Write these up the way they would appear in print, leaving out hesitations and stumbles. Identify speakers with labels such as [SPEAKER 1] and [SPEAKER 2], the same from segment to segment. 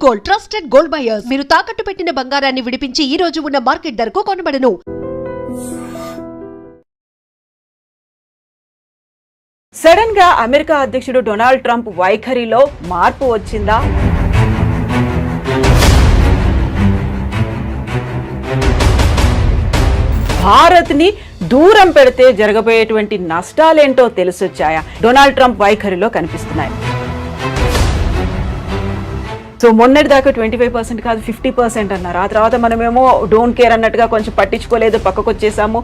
[SPEAKER 1] Gold, trusted gold buyers. మీరు తాకట్టు పెట్టిన బంగారాన్ని విడిపించి ఈ రోజు ఉన్న మార్కెట్ ధరకు కొనబడను.
[SPEAKER 2] సడన్ గా అమెరికా అధ్యక్షుడు డొనాల్డ్ ట్రంప్ వైఖరిలో మార్పు వచ్చిందా? భారత్ ని దూరం పెడితే జరగబోయేటువంటి నష్టాలేంటో తెలిసొచ్చాయా? డొనాల్డ్ ట్రంప్ వైఖరిలో కనిపిస్తున్నాయి. సో మొన్నటి దాకా 25% కాదు 50% అన్నారు. ఆ తర్వాత మనమేమో డోంట్ కేర్ అన్నట్టుగా కొంచెం పట్టించుకోలేదు, పక్కకు వచ్చేసాము.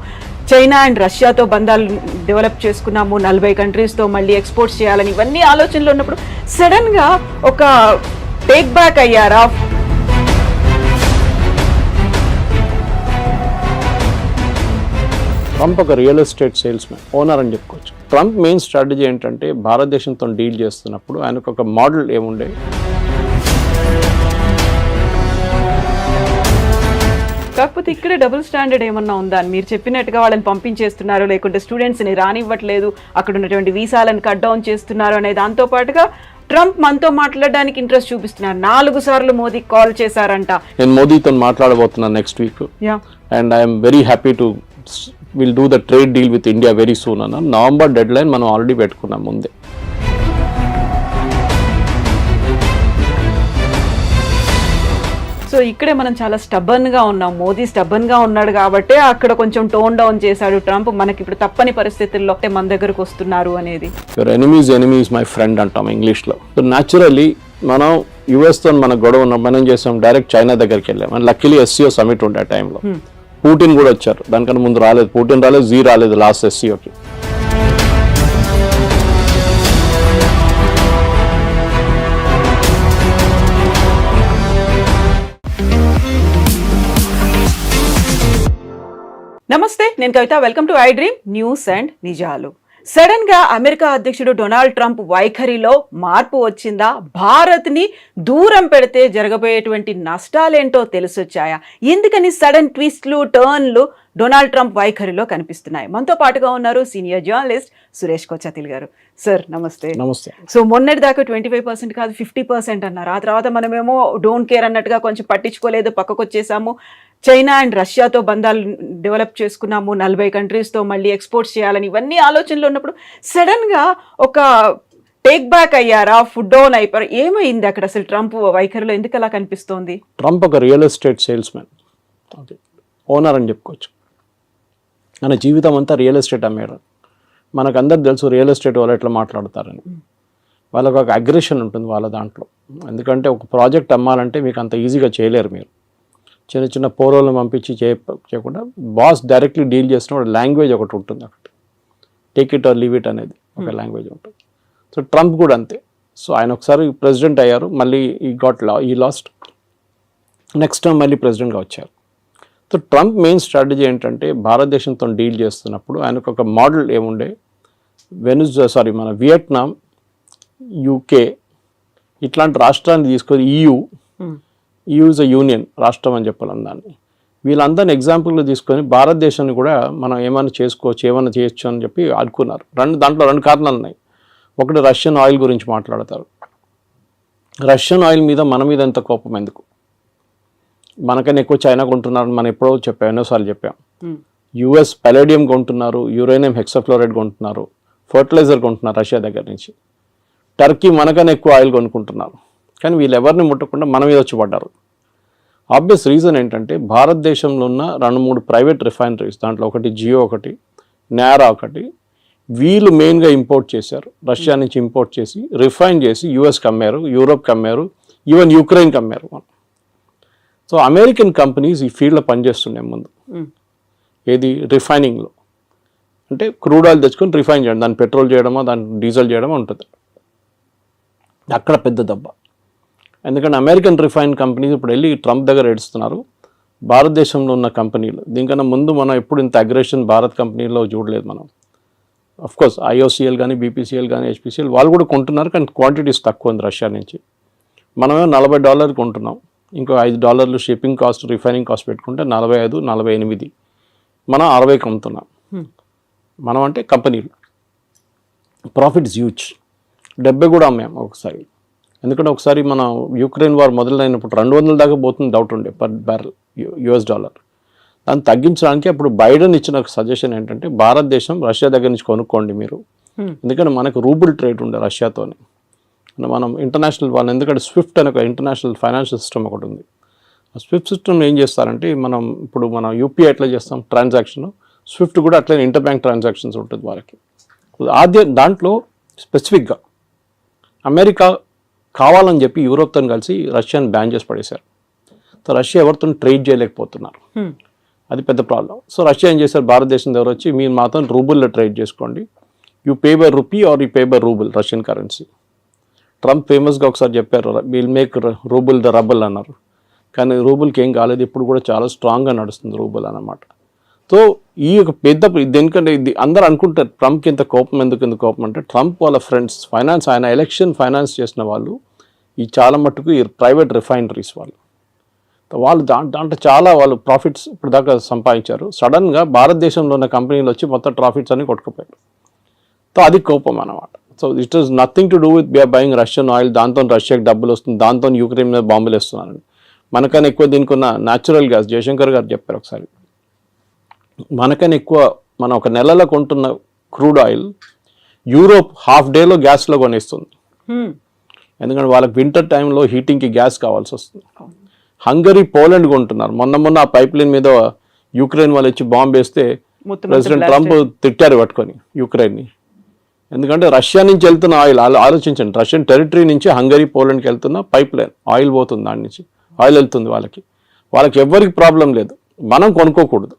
[SPEAKER 2] చైనా అండ్ రష్యాతో బంధాలు డెవలప్ చేసుకున్నాము, 40 కంట్రీస్తో మళ్ళీ ఎక్స్పోర్ట్స్ చేయాలని ఇవన్నీ ఆలోచనలు ఉన్నప్పుడు సడన్గా ఒక టేక్ బ్యాక్ అయ్యారా?
[SPEAKER 3] ట్రంప్ ఒక real estate sales man, owner అని చెప్పుకోవచ్చు. ట్రంప్ మెయిన్ స్ట్రాటజీ ఏంటంటే భారతదేశంతో డీల్ చేస్తున్నప్పుడు ఆయనకు ఒక మోడల్ ఏముండే,
[SPEAKER 2] కాకపోతే ఇక్కడే డబుల్ స్టాండర్డ్ ఏమన్నా ఉందా? మీరు చెప్పినట్టుగా వాళ్ళని పంపించేస్తున్నారు, లేకుంటే స్టూడెంట్స్ని రానివ్వట్లేదు, అక్కడ ఉన్నటువంటి వీసాలను కట్ డౌన్ చేస్తున్నారు అనే దాంతో పాటుగా ట్రంప్ మనతో మాట్లాడడానికి ఇంట్రెస్ట్ చూపిస్తున్నారు. 4 సార్లు మోదీ కాల్ చేశారంట.
[SPEAKER 3] నేను మోదీతో మాట్లాడబోతున్నాను next week, and I'm very happy to will do the trade deal with India very soon అన్న. నవంబర్ డెడ్ లైన్ మనం ఆల్రెడీ పెట్టుకున్నాం ముందే.
[SPEAKER 2] సో ఇక్కడే మనం చాలా స్టబ్బన్ గా ఉన్నాం. మోదీ స్టబ్బన్ గా ఉన్నాడు కాబట్టి అక్కడ కొంచెం టోన్ డౌన్ చేశాడు ట్రంప్. మనకి ఇప్పుడు తప్పని పరిస్థితుల్లో మన దగ్గరకు వస్తున్నారు అనేది.
[SPEAKER 3] Your enemy is my friend అంటాం ఇంగ్లీష్లో. సో న్యాచురల్లీ మనం యుఎస్తో మన గొడవ ఉన్నాం, మనం చేసాం డైరెక్ట్ చైనా దగ్గరికి వెళ్ళాం. అండ్ లక్కీలీ SCO సమిట్ ఉండే ఆ టైంలో పుటిన్ కూడా వచ్చారు. దానికన్నా ముందు రాలేదు, పుటిన్ రాలేదు, జీ రాలేదు లాస్ట్ SCOకి.
[SPEAKER 2] నమస్తే, నేను Kavitha. Welcome to I dream news and నిజాలు. సడన్ గా అమెరికా అధ్యక్షుడు డొనాల్డ్ ట్రంప్ వైఖరిలో మార్పు వచ్చిందా? భారత్ ని దూరం పెడితే జరగబోయేటువంటి నష్టాలేంటో తెలిసొచ్చాయా? ఎందుకని సడన్ ట్విస్ట్లు, టర్న్లు డొనాల్డ్ ట్రంప్ వైఖరిలో కనిపిస్తున్నాయి? మనతో పాటుగా ఉన్నారు సీనియర్ జర్నలిస్ట్ సురేష్ కొచ్చాతిల్ గారు. సార్ నమస్తే.
[SPEAKER 3] నమస్తే.
[SPEAKER 2] సో మొన్నటి దాకా 25% కాదు 50% అన్నారు. ఆ తర్వాత మనమేమో డోంట్ కేర్ అన్నట్టుగా కొంచెం పట్టించుకోలేదు, పక్కకు వచ్చేసాము. చైనా అండ్ రష్యాతో బంధాలు డెవలప్ చేసుకున్నాము, 40 కంట్రీస్తో మళ్ళీ ఎక్స్పోర్ట్స్ చేయాలని ఇవన్నీ ఆలోచనలు ఉన్నప్పుడు సడన్గా ఒక టేక్ బ్యాక్ అయ్యారా? ఫుడ్ డౌన్ అయిపోయారు? ఏమైంది అక్కడ అసలు ట్రంప్ వైఖరిలో? ఎందుకు అలా కనిపిస్తోంది?
[SPEAKER 3] ట్రంప్ ఒక real estate sales man, owner అని చెప్పుకోవచ్చు. మన జీవితం అంతా రియల్ ఎస్టేట్ అమ్మేయడం. మనకు అందరికి తెలుసు రియల్ ఎస్టేట్ వాళ్ళు ఎట్లా మాట్లాడతారని. వాళ్ళకు ఒక అగ్రెషన్ ఉంటుంది వాళ్ళ దాంట్లో. ఎందుకంటే ఒక ప్రాజెక్ట్ అమ్మాలంటే మీకు అంత ఈజీగా చేయలేరు. మీరు చిన్న చిన్న పోరోలను పంపించి చేయకుండా బాస్ డైరెక్ట్లీ డీల్ చేసినప్పుడు లాంగ్వేజ్ ఒకటి ఉంటుంది. ఒకటి take it or leave it అనేది ఒక లాంగ్వేజ్ ఉంటుంది. సో ట్రంప్ కూడా అంతే. సో ఆయన ఒకసారి ప్రెసిడెంట్ అయ్యారు, మళ్ళీ ఈ లాస్ట్ నెక్స్ట్ టైం మళ్ళీ ప్రెసిడెంట్గా వచ్చారు. సో ట్రంప్ మెయిన్ స్ట్రాటజీ ఏంటంటే భారతదేశంతో డీల్ చేస్తున్నప్పుడు ఆయనకు ఒక మోడల్ ఏముండే, మన వియట్నాం, UK ఇట్లాంటి రాష్ట్రాన్ని తీసుకొని EU ఇస్ అ యూనియన్ రాష్ట్రం అని చెప్పాలి దాన్ని. వీళ్ళందరినీ ఎగ్జాంపుల్గా తీసుకొని భారతదేశాన్ని కూడా మనం ఏమైనా చేసుకోవచ్చు, ఏమైనా చేయొచ్చు అని చెప్పి అనుకున్నారు. దాంట్లో 2 కారణాలు ఉన్నాయి. ఒకటి రష్యన్ ఆయిల్ గురించి మాట్లాడతారు. రష్యన్ ఆయిల్ మీద మన మీద ఎంత కోపం ఎందుకు? మనకన్నా ఎక్కువ చైనా కొంటున్నారు. మనం ఎన్నోసార్లు చెప్పాం. US పలేడియం కొంటున్నారు, యురేనియం హెక్సాఫ్లోరైడ్ కొంటున్నారు, ఫర్టిలైజర్ కొంటున్నారు రష్యా దగ్గర నుంచి. టర్కీ మనకన్నా ఎక్కువ ఆయిల్ కొనుక్కుంటున్నారు. కానీ వీళ్ళు ఎవరిని ముట్టకుండా మన మీద వచ్చి పడ్డారు. ఆబ్వియస్ రీజన్ ఏంటంటే భారతదేశంలో ఉన్న 2-3 ప్రైవేట్ రిఫైనరీస్, దాంట్లో ఒకటి జియో, ఒకటి నారా, ఒకటి వీళ్ళు మెయిన్గా ఇంపోర్ట్ చేశారు. రష్యా నుంచి ఇంపోర్ట్ చేసి రిఫైన్ చేసి USకి అమ్మారు, యూరోప్కి అమ్మారు, ఈవెన్ యుక్రెయిన్కి అమ్మారు. సో అమెరికన్ కంపెనీస్ ఈ ఫీల్డ్లో పనిచేస్తున్నాయి ముందు. ఏది రిఫైనింగ్లో అంటే క్రూడ్ ఆయిల్ తెచ్చుకొని రిఫైన్ చేయడం, దాన్ని పెట్రోల్ చేయడమో దాన్ని డీజిల్ చేయడమో ఉంటుంది. అక్కడ పెద్ద దెబ్బ. ఎందుకంటే అమెరికన్ రిఫైన్ కంపెనీస్ ఇప్పుడు వెళ్ళి ట్రంప్ దగ్గర ఏడుస్తున్నారు. భారతదేశంలో ఉన్న కంపెనీలు దీనికన్నా ముందు మనం ఎప్పుడు ఇంత అగ్రెషన్ భారత్ కంపెనీలో చూడలేదు మనం. అఫ్కోర్స్ IOCL కానీ, BPCL కానీ, HPCL వాళ్ళు కూడా కొంటున్నారు, కానీ క్వాంటిటీస్ తక్కువ ఉంది రష్యా నుంచి. మనమే $40 కొంటున్నాం, ఇంకో $5 షిప్పింగ్ కాస్ట్, రిఫైనింగ్ కాస్ట్ పెట్టుకుంటే 45, 48 మనం 60కి అమ్ముతున్నాం. మనం అంటే కంపెనీలు ప్రాఫిట్స్ హ్యూజ్. 70 కూడా అమ్మాము ఒకసారి. ఎందుకంటే ఒకసారి మన యుక్రెయిన్ వార్ మొదలైనప్పుడు 200 దాకా పోతుంది డౌట్ ఉండే పర్ బ్యారెల్ US డాలర్. దాన్ని తగ్గించడానికి అప్పుడు బైడెన్ ఇచ్చిన సజెషన్ ఏంటంటే భారతదేశం రష్యా దగ్గర నుంచి కొనుక్కోండి మీరు, ఎందుకంటే మనకు రూబుల్ ట్రేడ్ ఉండే రష్యాతోని. మనం ఇంటర్నేషనల్ వాళ్ళు, ఎందుకంటే స్విఫ్ట్ అనే ఒక ఇంటర్నేషనల్ ఫైనాన్షియల్ సిస్టమ్ ఒకటి ఉంది. ఆ స్విఫ్ట్ సిస్టమ్ ఏం చేస్తారంటే మనం యూపీఐ ఎట్లా చేస్తాం ట్రాన్సాక్షన్, స్విఫ్ట్ కూడా అట్లనే ఇంటర్ బ్యాంక్ ట్రాన్సాక్షన్స్ ఉంటుంది వాళ్ళకి. దాంట్లో స్పెసిఫిక్గా అమెరికా కావాలని చెప్పి యూరోప్తో కలిసి రష్యాని బ్యాన్ చేసి పడేశారు. సో రష్యా ఎవరితో ట్రేడ్ చేయలేకపోతున్నారు, అది పెద్ద ప్రాబ్లం. సో రష్యా ఏం చేశారు, భారతదేశం దగ్గర వచ్చి మీరు మాతో రూబుల్లో ట్రేడ్ చేసుకోండి, you pay by rupee are you pay by rouble Russian currency. Trump ఫేమస్గా ఒకసారి చెప్పారు will make rouble the rubble అన్నారు, కానీ రూబుల్కి ఏం కాలేదు, ఇప్పుడు కూడా చాలా స్ట్రాంగ్గా నడుస్తుంది రూబుల్ అన్నమాట. సో ఈ యొక్క పెద్ద ఎందుకంటే ఇది అందరూ అనుకుంటారు ట్రంప్కి ఇంత కోపం ఎందుకు కోపం అంటే, ట్రంప్ వాళ్ళ ఫ్రెండ్స్ ఫైనాన్స్, ఆయన ఎలక్షన్ ఫైనాన్స్ చేసిన వాళ్ళు ఈ చాలా మట్టుకు ఈ ప్రైవేట్ రిఫైనరీస్ వాళ్ళు దాంట్లో చాలా వాళ్ళు ప్రాఫిట్స్ ఇప్పుడు దాకా సంపాదించారు. సడన్గా భారతదేశంలో ఉన్న కంపెనీలు వచ్చి మొత్తం ప్రాఫిట్స్ అన్ని కొట్టుకుపోయారు. సో అది కోపం అన్నమాట. So it is nothing to do with buying Russian oil, దాంతో రష్యాకి డబ్బులు వస్తుంది, దాంతో యుక్రెయిన్ మీద బాంబులు వేస్తున్నారని. మనకన్నా ఎక్కువ దీనికి ఉన్న న్యాచురల్ గ్యాస్, జయశంకర్ గారు చెప్పారు ఒకసారి, మనకన్నా ఎక్కువ మనం ఒక నెలలో కొంటున్న క్రూడ్ ఆయిల్ యూరోప్ హాఫ్ డేలో గ్యాస్లో కొనేస్తుంది. ఎందుకంటే వాళ్ళకి వింటర్ టైంలో హీటింగ్కి గ్యాస్ కావాల్సి వస్తుంది. హంగరీ, పోలాండ్ కొంటున్నారు. మొన్న ఆ పైప్ లైన్ మీద యుక్రెయిన్ వాళ్ళు వచ్చి బాంబు వేస్తే ప్రెసిడెంట్ ట్రంప్ తిట్టారు పట్టుకొని యుక్రెయిన్ని. ఎందుకంటే రష్యా నుంచి వెళ్తున్న ఆయిల్ ఆలోచించండి, రష్యన్ టెరిటరీ నుంచి హంగరీ, పోలాండ్కి వెళ్తున్న పైప్ లైన్ ఆయిల్ పోతుంది, దాని నుంచి ఆయిల్ వెళ్తుంది వాళ్ళకి ఎవరికి ప్రాబ్లం లేదు, మనం కొనుక్కోకూడదు.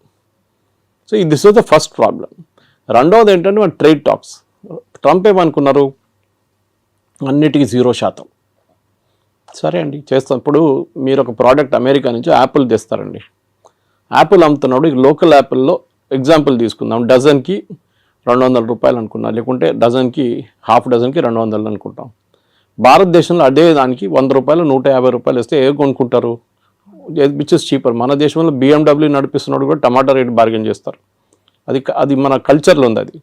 [SPEAKER 3] So this was the first problem. రెండవది ఏంటంటే మన ట్రేడ్ టాక్స్. ట్రంప్ ఏమనుకున్నారు, అన్నిటికీ 0%. సరే అండి చేస్తాం. ఇప్పుడు మీరు ఒక ప్రోడక్ట్ అమెరికా నుంచి యాపిల్ తెస్తారండి, యాపిల్ అమ్ముతున్నప్పుడు లోకల్ యాపిల్లో ఎగ్జాంపుల్ తీసుకుందాం, డజన్కి 200 రూపాయలు అనుకున్నాం, లేకుంటే డజన్కి హాఫ్ డజన్కి 200 అనుకుంటాం. భారతదేశంలో అదే దానికి 100 రూపాయలు 150 రూపాయలు ఇస్తే ఏ కొనుక్కుంటారు, విచ్ ఇస్ చీపర్. మన దేశంలో BMW నడిపిస్తున్నాడు కూడా టమాటా రేట్ బార్గెన్ చేస్తారు, అది మన కల్చర్లో ఉంది అది.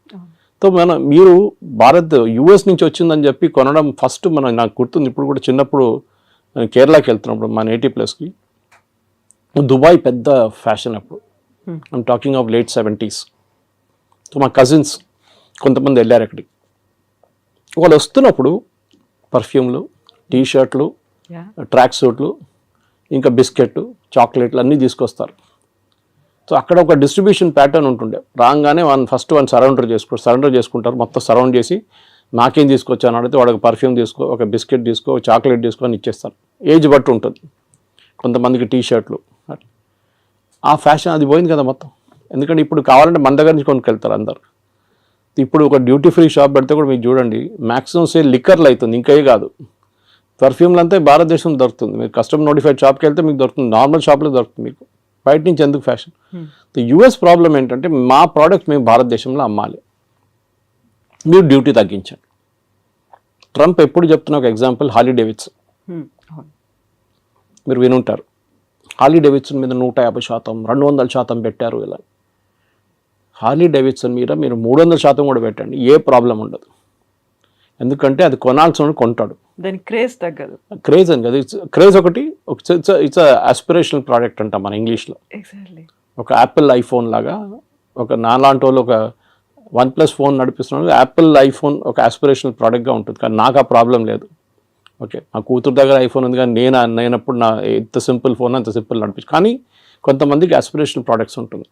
[SPEAKER 3] సో మీరు US నుంచి వచ్చిందని చెప్పి కొనడం ఫస్ట్ నాకు గుర్తుంది, ఇప్పుడు కూడా చిన్నప్పుడు నేను కేరళకి వెళ్తున్నప్పుడు మా నేటివ్ ప్లేస్కి దుబాయ్ పెద్ద ఫ్యాషన్ అప్పుడు, I'm talking of late 70s. So మా కజిన్స్ కొంతమంది వెళ్ళారు అక్కడికి. వాళ్ళు వస్తున్నప్పుడు పర్ఫ్యూమ్లు, టీషర్ట్లు, ట్రాక్ సూట్లు, ఇంకా బిస్కెట్, చాక్లెట్లు అన్నీ తీసుకొస్తారు. సో అక్కడ ఒక డిస్ట్రిబ్యూషన్ ప్యాటర్న్ ఉంటుండే, రాగానే ఫస్ట్ సరౌండర్ చేసుకుంటారు, మొత్తం సరౌండ్ చేసి నాకేం తీసుకొచ్చాను అడిగితే వాడికి పర్ఫ్యూమ్ తీసుకో, ఒక బిస్కెట్ తీసుకో, ఒక చాక్లెట్ తీసుకో అని ఇచ్చేస్తారు. ఏజ్ బట్టి ఉంటుంది, కొంతమందికి టీషర్ట్లు. ఆ ఫ్యాషన్ అది పోయింది కదా మొత్తం. ఎందుకంటే ఇప్పుడు కావాలంటే మన దగ్గర నుంచి కొనుక్కెళ్తారు అందరు. ఇప్పుడు ఒక డ్యూటీ ఫ్రీ షాప్ పెడితే కూడా మీకు చూడండి మ్యాక్సిమం సేల్ లిక్కర్లు అవుతుంది, ఇంకే కాదు. పర్ఫ్యూమ్లు అంతా భారతదేశం దొరుకుతుంది, మీరు కస్టమ్ నోటిఫైడ్ షాప్కి వెళ్తే మీకు దొరుకుతుంది, నార్మల్ షాప్లో దొరుకుతుంది, మీకు బయట నుంచి ఎందుకు ఫ్యాషన్. US ప్రాబ్లం ఏంటంటే మా ప్రోడక్ట్స్ మేము భారతదేశంలో అమ్మాలి, మీరు డ్యూటీ తగ్గించండి. ట్రంప్ ఎప్పుడు చెప్తున్న ఒక ఎగ్జాంపుల్ హార్లీ డేవిడ్సన్, మీరు వినుంటారు. హార్లీ డేవిడ్సన్ మీద 150%, 200% పెట్టారు. ఇలా హార్లీ డేవిడ్సన్ మీద మీరు 300% కూడా పెట్టండి, ఏ ప్రాబ్లం ఉండదు. ఎందుకంటే అది కొనాల్సిన కొంటాడు,
[SPEAKER 2] దాని క్రేజ్ తగ్గదు.
[SPEAKER 3] క్రేజ్ అని కదా, క్రేజ్ ఒకటి, ఇట్స్ ఆస్పిరేషనల్ ప్రోడక్ట్ అంట మన ఇంగ్లీష్లో. ఒక యాపిల్ ఐఫోన్ లాగా, ఒక నాలాంటి వాళ్ళు ఒక OnePlus ఫోన్ నడిపిస్తున్నాడు, యాపిల్ ఐఫోన్ ఒక ఆస్పిరేషనల్ ప్రోడక్ట్గా ఉంటుంది. కానీ నాకు ఆ ప్రాబ్లం లేదు. ఓకే, మా కూతురు దగ్గర ఐఫోన్ ఉంది, కానీ నేనప్పుడు ఎంత సింపుల్ ఫోన్ అంత సింపుల్ నడిపించు. కానీ కొంతమందికి ఆస్పిరేషనల్ ప్రోడక్ట్స్ ఉంటుంది.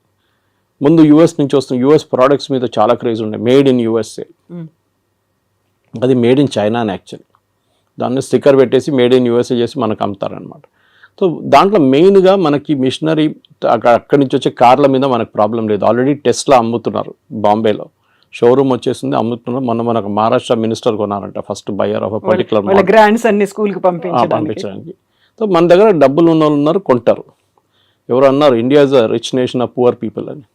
[SPEAKER 3] ముందు US నుంచి వస్తున్న US ప్రోడక్ట్స్ మీద చాలా క్రేజ్ ఉండే, మేడ్ ఇన్ USA. అది మేడ్ ఇన్ చైనా అని యాక్చువల్లీ, దాన్ని స్టిక్కర్ పెట్టేసి మేడ్ ఇన్ USA చేసి మనకు అమ్ముతారనమాట. సో దాంట్లో మెయిన్గా మనకి మిషనరీ అక్కడి నుంచి వచ్చే కార్ల మీద మనకు ప్రాబ్లం లేదు. ఆల్రెడీ టెస్లా అమ్ముతున్నారు, బాంబేలో షోరూమ్ వచ్చేసింది, అమ్ముతున్నారు. మనకు మహారాష్ట్ర మినిస్టర్ కొన్నారంట first buyer of particular
[SPEAKER 2] brands అన్ని స్కూల్కి పంపించడానికి.
[SPEAKER 3] సో మన దగ్గర డబ్బులు ఉన్న వాళ్ళు ఉన్నారు, కొంటారు. ఎవరు అన్నారు India is a rich nation of poor people అని.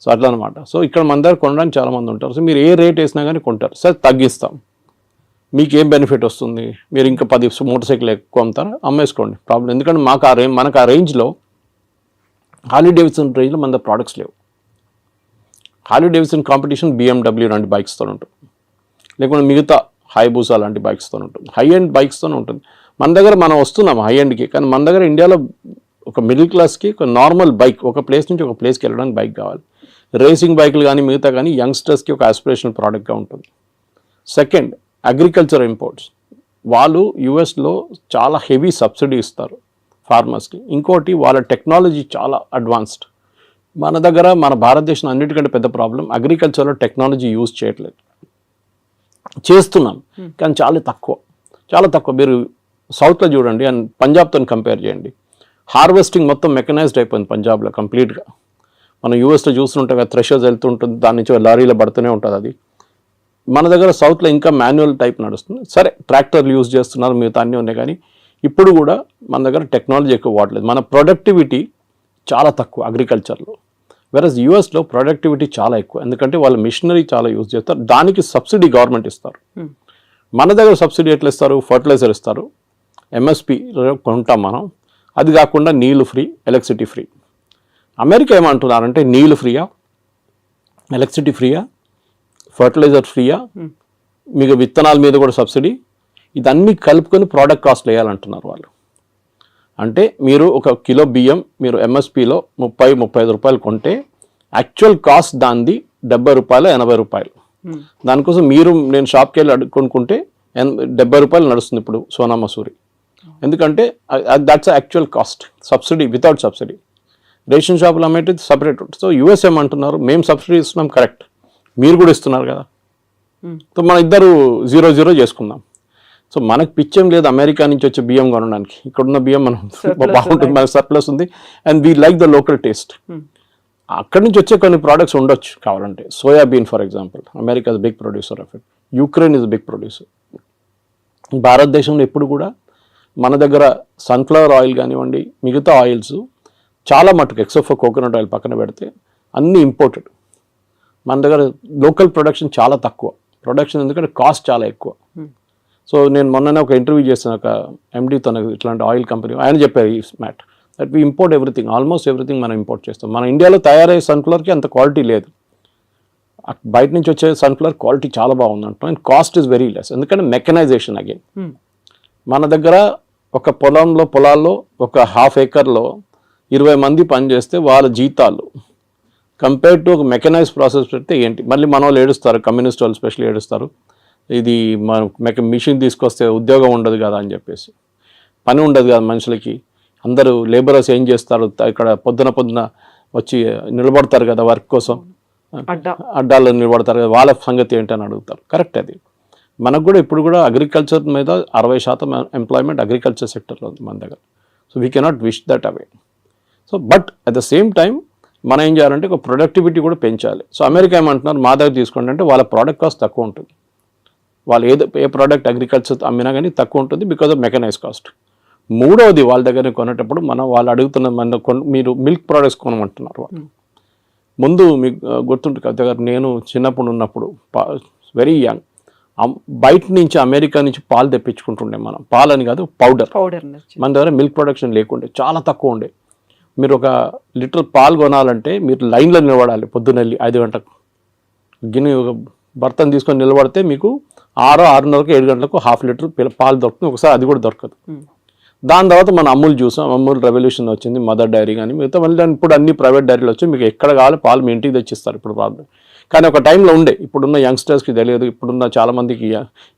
[SPEAKER 3] సో అట్లా అనమాట. సో ఇక్కడ మన దగ్గర కొనడానికి చాలామంది ఉంటారు. సో మీరు ఏ రేట్ వేసినా కానీ కొంటారు. సార్ తగ్గిస్తాం, మీకు ఏం బెనిఫిట్ వస్తుంది, మీరు ఇంకా 10 మోటార్ సైకిల్ ఎక్కువ అమ్ముతారా, అమ్మేసుకోండి, ప్రాబ్లం. ఎందుకంటే మనకు ఆ రేంజ్లో హార్లీ డేవిడ్సన్ రేంజ్లో మన దగ్గర ప్రోడక్ట్స్ లేవు. హార్లీ డేవిడ్సన్ కాంపిటీషన్ BMW లాంటి బైక్స్తో ఉంటుంది, లేకుంటే మిగతా హైబూసా లాంటి బైక్స్తో ఉంటుంది, హై ఎండ్ బైక్స్తోనే ఉంటుంది. మన దగ్గర మనం వస్తున్నాం హై ఎండ్కి, కానీ మన దగ్గర ఇండియాలో ఒక మిడిల్ క్లాస్కి ఒక నార్మల్ బైక్, ఒక ప్లేస్ నుంచి ఒక ప్లేస్కి వెళ్ళడానికి బైక్ కావాలి. రేసింగ్ బైకులు కానీ మిగతా కానీ యంగ్స్టర్స్కి ఒక ఆస్పిరేషనల్ ప్రోడక్ట్గా ఉంటుంది. Second, agriculture imports. వాళ్ళు యుఎస్లో చాలా హెవీ సబ్సిడీ ఇస్తారు ఫార్మర్స్కి. ఇంకోటి వాళ్ళ టెక్నాలజీ చాలా అడ్వాన్స్డ్. మన దగ్గర మన భారతదేశం అన్నిటికంటే పెద్ద ప్రాబ్లం అగ్రికల్చర్లో టెక్నాలజీ యూజ్ చేయట్లేదు. చేస్తున్నాం కానీ చాలా తక్కువ. మీరు సౌత్లో చూడండి అండ్ పంజాబ్తో కంపేర్ చేయండి. హార్వెస్టింగ్ మొత్తం మెకనైజ్డ్ అయిపోయింది పంజాబ్లో కంప్లీట్గా. మనం యూఎస్లో చూస్తుంటే థ్రెషర్స్ వెళ్తుంటుంది, దాని నుంచి లారీలో పడుతూనే ఉంటుంది. అది మన దగ్గర సౌత్లో ఇంకా మాన్యువల్ టైప్ నడుస్తుంది. సరే ట్రాక్టర్లు యూజ్ చేస్తున్నారు, మిగతా అన్నీ ఉన్నాయి, కానీ ఇప్పుడు కూడా మన దగ్గర టెక్నాలజీ ఎక్కువ వాడలేదు. మన ప్రొడక్టివిటీ చాలా తక్కువ అగ్రికల్చర్లో. వెరస్ యూఎస్లో ప్రొడక్టివిటీ చాలా ఎక్కువ, ఎందుకంటే వాళ్ళు మిషనరీ చాలా యూజ్ చేస్తారు, దానికి సబ్సిడీ గవర్నమెంట్ ఇస్తారు. మన దగ్గర సబ్సిడీ ఎట్లా ఇస్తారు? ఫర్టిలైజర్ ఇస్తారు, ఎంఎస్పి కొంటాం మనం, అది కాకుండా నీళ్ళు ఫ్రీ, ఎలక్ట్రిసిటీ ఫ్రీ. అమెరికా ఏమంటున్నారంటే నీళ్ళు ఫ్రీయా, ఎలక్ట్రిసిటీ ఫ్రీయా, ఫర్టిలైజర్ ఫ్రీయా, మీకు విత్తనాల మీద కూడా సబ్సిడీ, ఇదన్నీ కలుపుకొని ప్రోడక్ట్ కాస్ట్ వేయాలంటున్నారు వాళ్ళు. అంటే మీరు ఒక కిలో బియ్యం మీరు ఎంఎస్పిలో 30-35 రూపాయలు కొంటే యాక్చువల్ కాస్ట్ దానిది 70 రూపాయలు 80 రూపాయలు. దానికోసం నేను షాప్కి వెళ్ళి కొనుక్కుంటే 70 రూపాయలు నడుస్తుంది ఇప్పుడు సోనా మసూరి, ఎందుకంటే that's actual cost. Subsidy without subsidy. Ration షాపులు అమ్మేది సపరేట్ ఉంటుంది. సో యూఎస్ ఏమంటున్నారు, మేము సబ్సిడీ ఇస్తున్నాం, కరెక్ట్, మీరు కూడా ఇస్తున్నారు కదా, సో మన ఇద్దరు 0-0 చేసుకుందాం. సో మనకు పిచ్చేం లేదు అమెరికా నుంచి వచ్చే బియ్యం కొనడానికి. ఇక్కడున్న బియ్యం మనం బాగుంటుంది, మనకు సర్ప్లస్ ఉంది, and we like the local taste. అక్కడి నుంచి వచ్చే కొన్ని ప్రోడక్ట్స్ ఉండొచ్చు కావాలంటే. Soybean for example, America is big producer of it, Ukraine is big producer. భారతదేశంలో ఎప్పుడు కూడా మన దగ్గర సన్ఫ్లవర్ ఆయిల్ కానివ్వండి, మిగతా ఆయిల్స్ చాలా మటుకు ఎక్సెప్ట్ ఫర్ కోకోనట్ ఆయిల్ పక్కన పెడితే అన్నీ ఇంపోర్టెడ్. మన దగ్గర లోకల్ ప్రొడక్షన్ చాలా తక్కువ. ప్రొడక్షన్ ఎందుకంటే కాస్ట్ చాలా ఎక్కువ. సో నేను మొన్ననే ఒక ఇంటర్వ్యూ చేసిన ఒక ఎండీతో, ఇట్లాంటి ఆయిల్ కంపెనీ, ఆయన చెప్పారు ఈ mat that we import everything, almost everything మనం ఇంపోర్ట్ చేస్తాం. మన ఇండియాలో తయారయ్యే సన్ఫ్లవర్కి అంత క్వాలిటీ లేదు, బయట నుంచి వచ్చే సన్ఫ్లవర్ క్వాలిటీ చాలా బాగుంది అంటాం, and cost is very less, ఎందుకంటే మెకనైజేషన్ అగైన్. మన దగ్గర ఒక పొలాల్లో ఒక ½ ఏకర్లో 20 మంది పనిచేస్తే వాళ్ళ జీతాలు కంపేర్ టు ఒక మెకనైజ్ ప్రాసెస్ పెడితే ఏంటి. మళ్ళీ మన వాళ్ళు ఏడుస్తారు, కమ్యూనిస్ట్ వాళ్ళు స్పెషల్లీ ఏడుస్తారు, ఇది మిషన్ తీసుకొస్తే ఉద్యోగం ఉండదు కదా అని చెప్పేసి. పని ఉండదు కదా మనుషులకి, అందరూ లేబరర్స్ ఏం చేస్తారు, ఇక్కడ పొద్దున వచ్చి నిలబడతారు కదా వర్క్ కోసం, అడ్డాల్లో నిలబడతారు కదా, వాళ్ళ సంగతి ఏంటని అడుగుతారు. కరెక్ట్, అది మనకు కూడా ఇప్పుడు కూడా అగ్రికల్చర్ మీద 60% ఎంప్లాయ్మెంట్ అగ్రికల్చర్ సెక్టర్లో ఉంది మన దగ్గర. So we cannot wish that away. So but at the same time మనం ఏం చేయాలంటే ఒక ప్రొడక్టివిటీ కూడా పెంచాలి. సో అమెరికా ఏమంటున్నారు, మా దగ్గర తీసుకోండి అంటే వాళ్ళ ప్రోడక్ట్ కాస్ట్ తక్కువ ఉంటుంది. వాళ్ళు ఏ ప్రోడక్ట్ అగ్రికల్చర్ అమ్మినా కానీ తక్కువ ఉంటుంది బికాజ్ ఆఫ్ మెకనైజ్ కాస్ట్. మూడవది, వాళ్ళ దగ్గర కొనేటప్పుడు వాళ్ళు అడుగుతున్న మీరు మిల్క్ ప్రోడక్ట్స్ కొనమంటున్నారు వాళ్ళు. ముందు మీకు గుర్తుంటుంది కదా, నేను చిన్నప్పుడు ఉన్నప్పుడు వెరీ యంగ్, బయట నుంచి అమెరికా నుంచి పాలు తెప్పించుకుంటుండే మనం. పాలని కాదు, పౌడర్. మన దగ్గర మిల్క్ ప్రొడక్షన్ లేకుండే, చాలా తక్కువ ఉండే. మీరు ఒక లీటర్ పాలు కొనాలంటే మీరు లైన్లో నిలబడాలి, పొద్దున్నెళ్ళి 5 గంటలకు గిన్నె ఒక బర్తన్ తీసుకొని నిలబడితే మీకు 6:30కు 7 గంటలకు ½ లీటర్ పాలు దొరుకుతుంది, ఒకసారి అది కూడా దొరకదు. దాని తర్వాత మనం అమూల్ చూసాం, అమూల్ రెవల్యూషన్ వచ్చింది, మదర్ డైరీ కానీ మిగతా. మళ్ళీ ఇప్పుడు అన్ని ప్రైవేట్ డైరీలు వచ్చి మీకు ఎక్కడ కావాలి పాలు మీ ఇంటికి తెచ్చిస్తారు ఇప్పుడు ప్రాబ్లం. కానీ ఒక టైంలో ఉండే, ఇప్పుడున్న యంగ్స్టర్స్కి తెలియదు, ఇప్పుడున్న చాలామందికి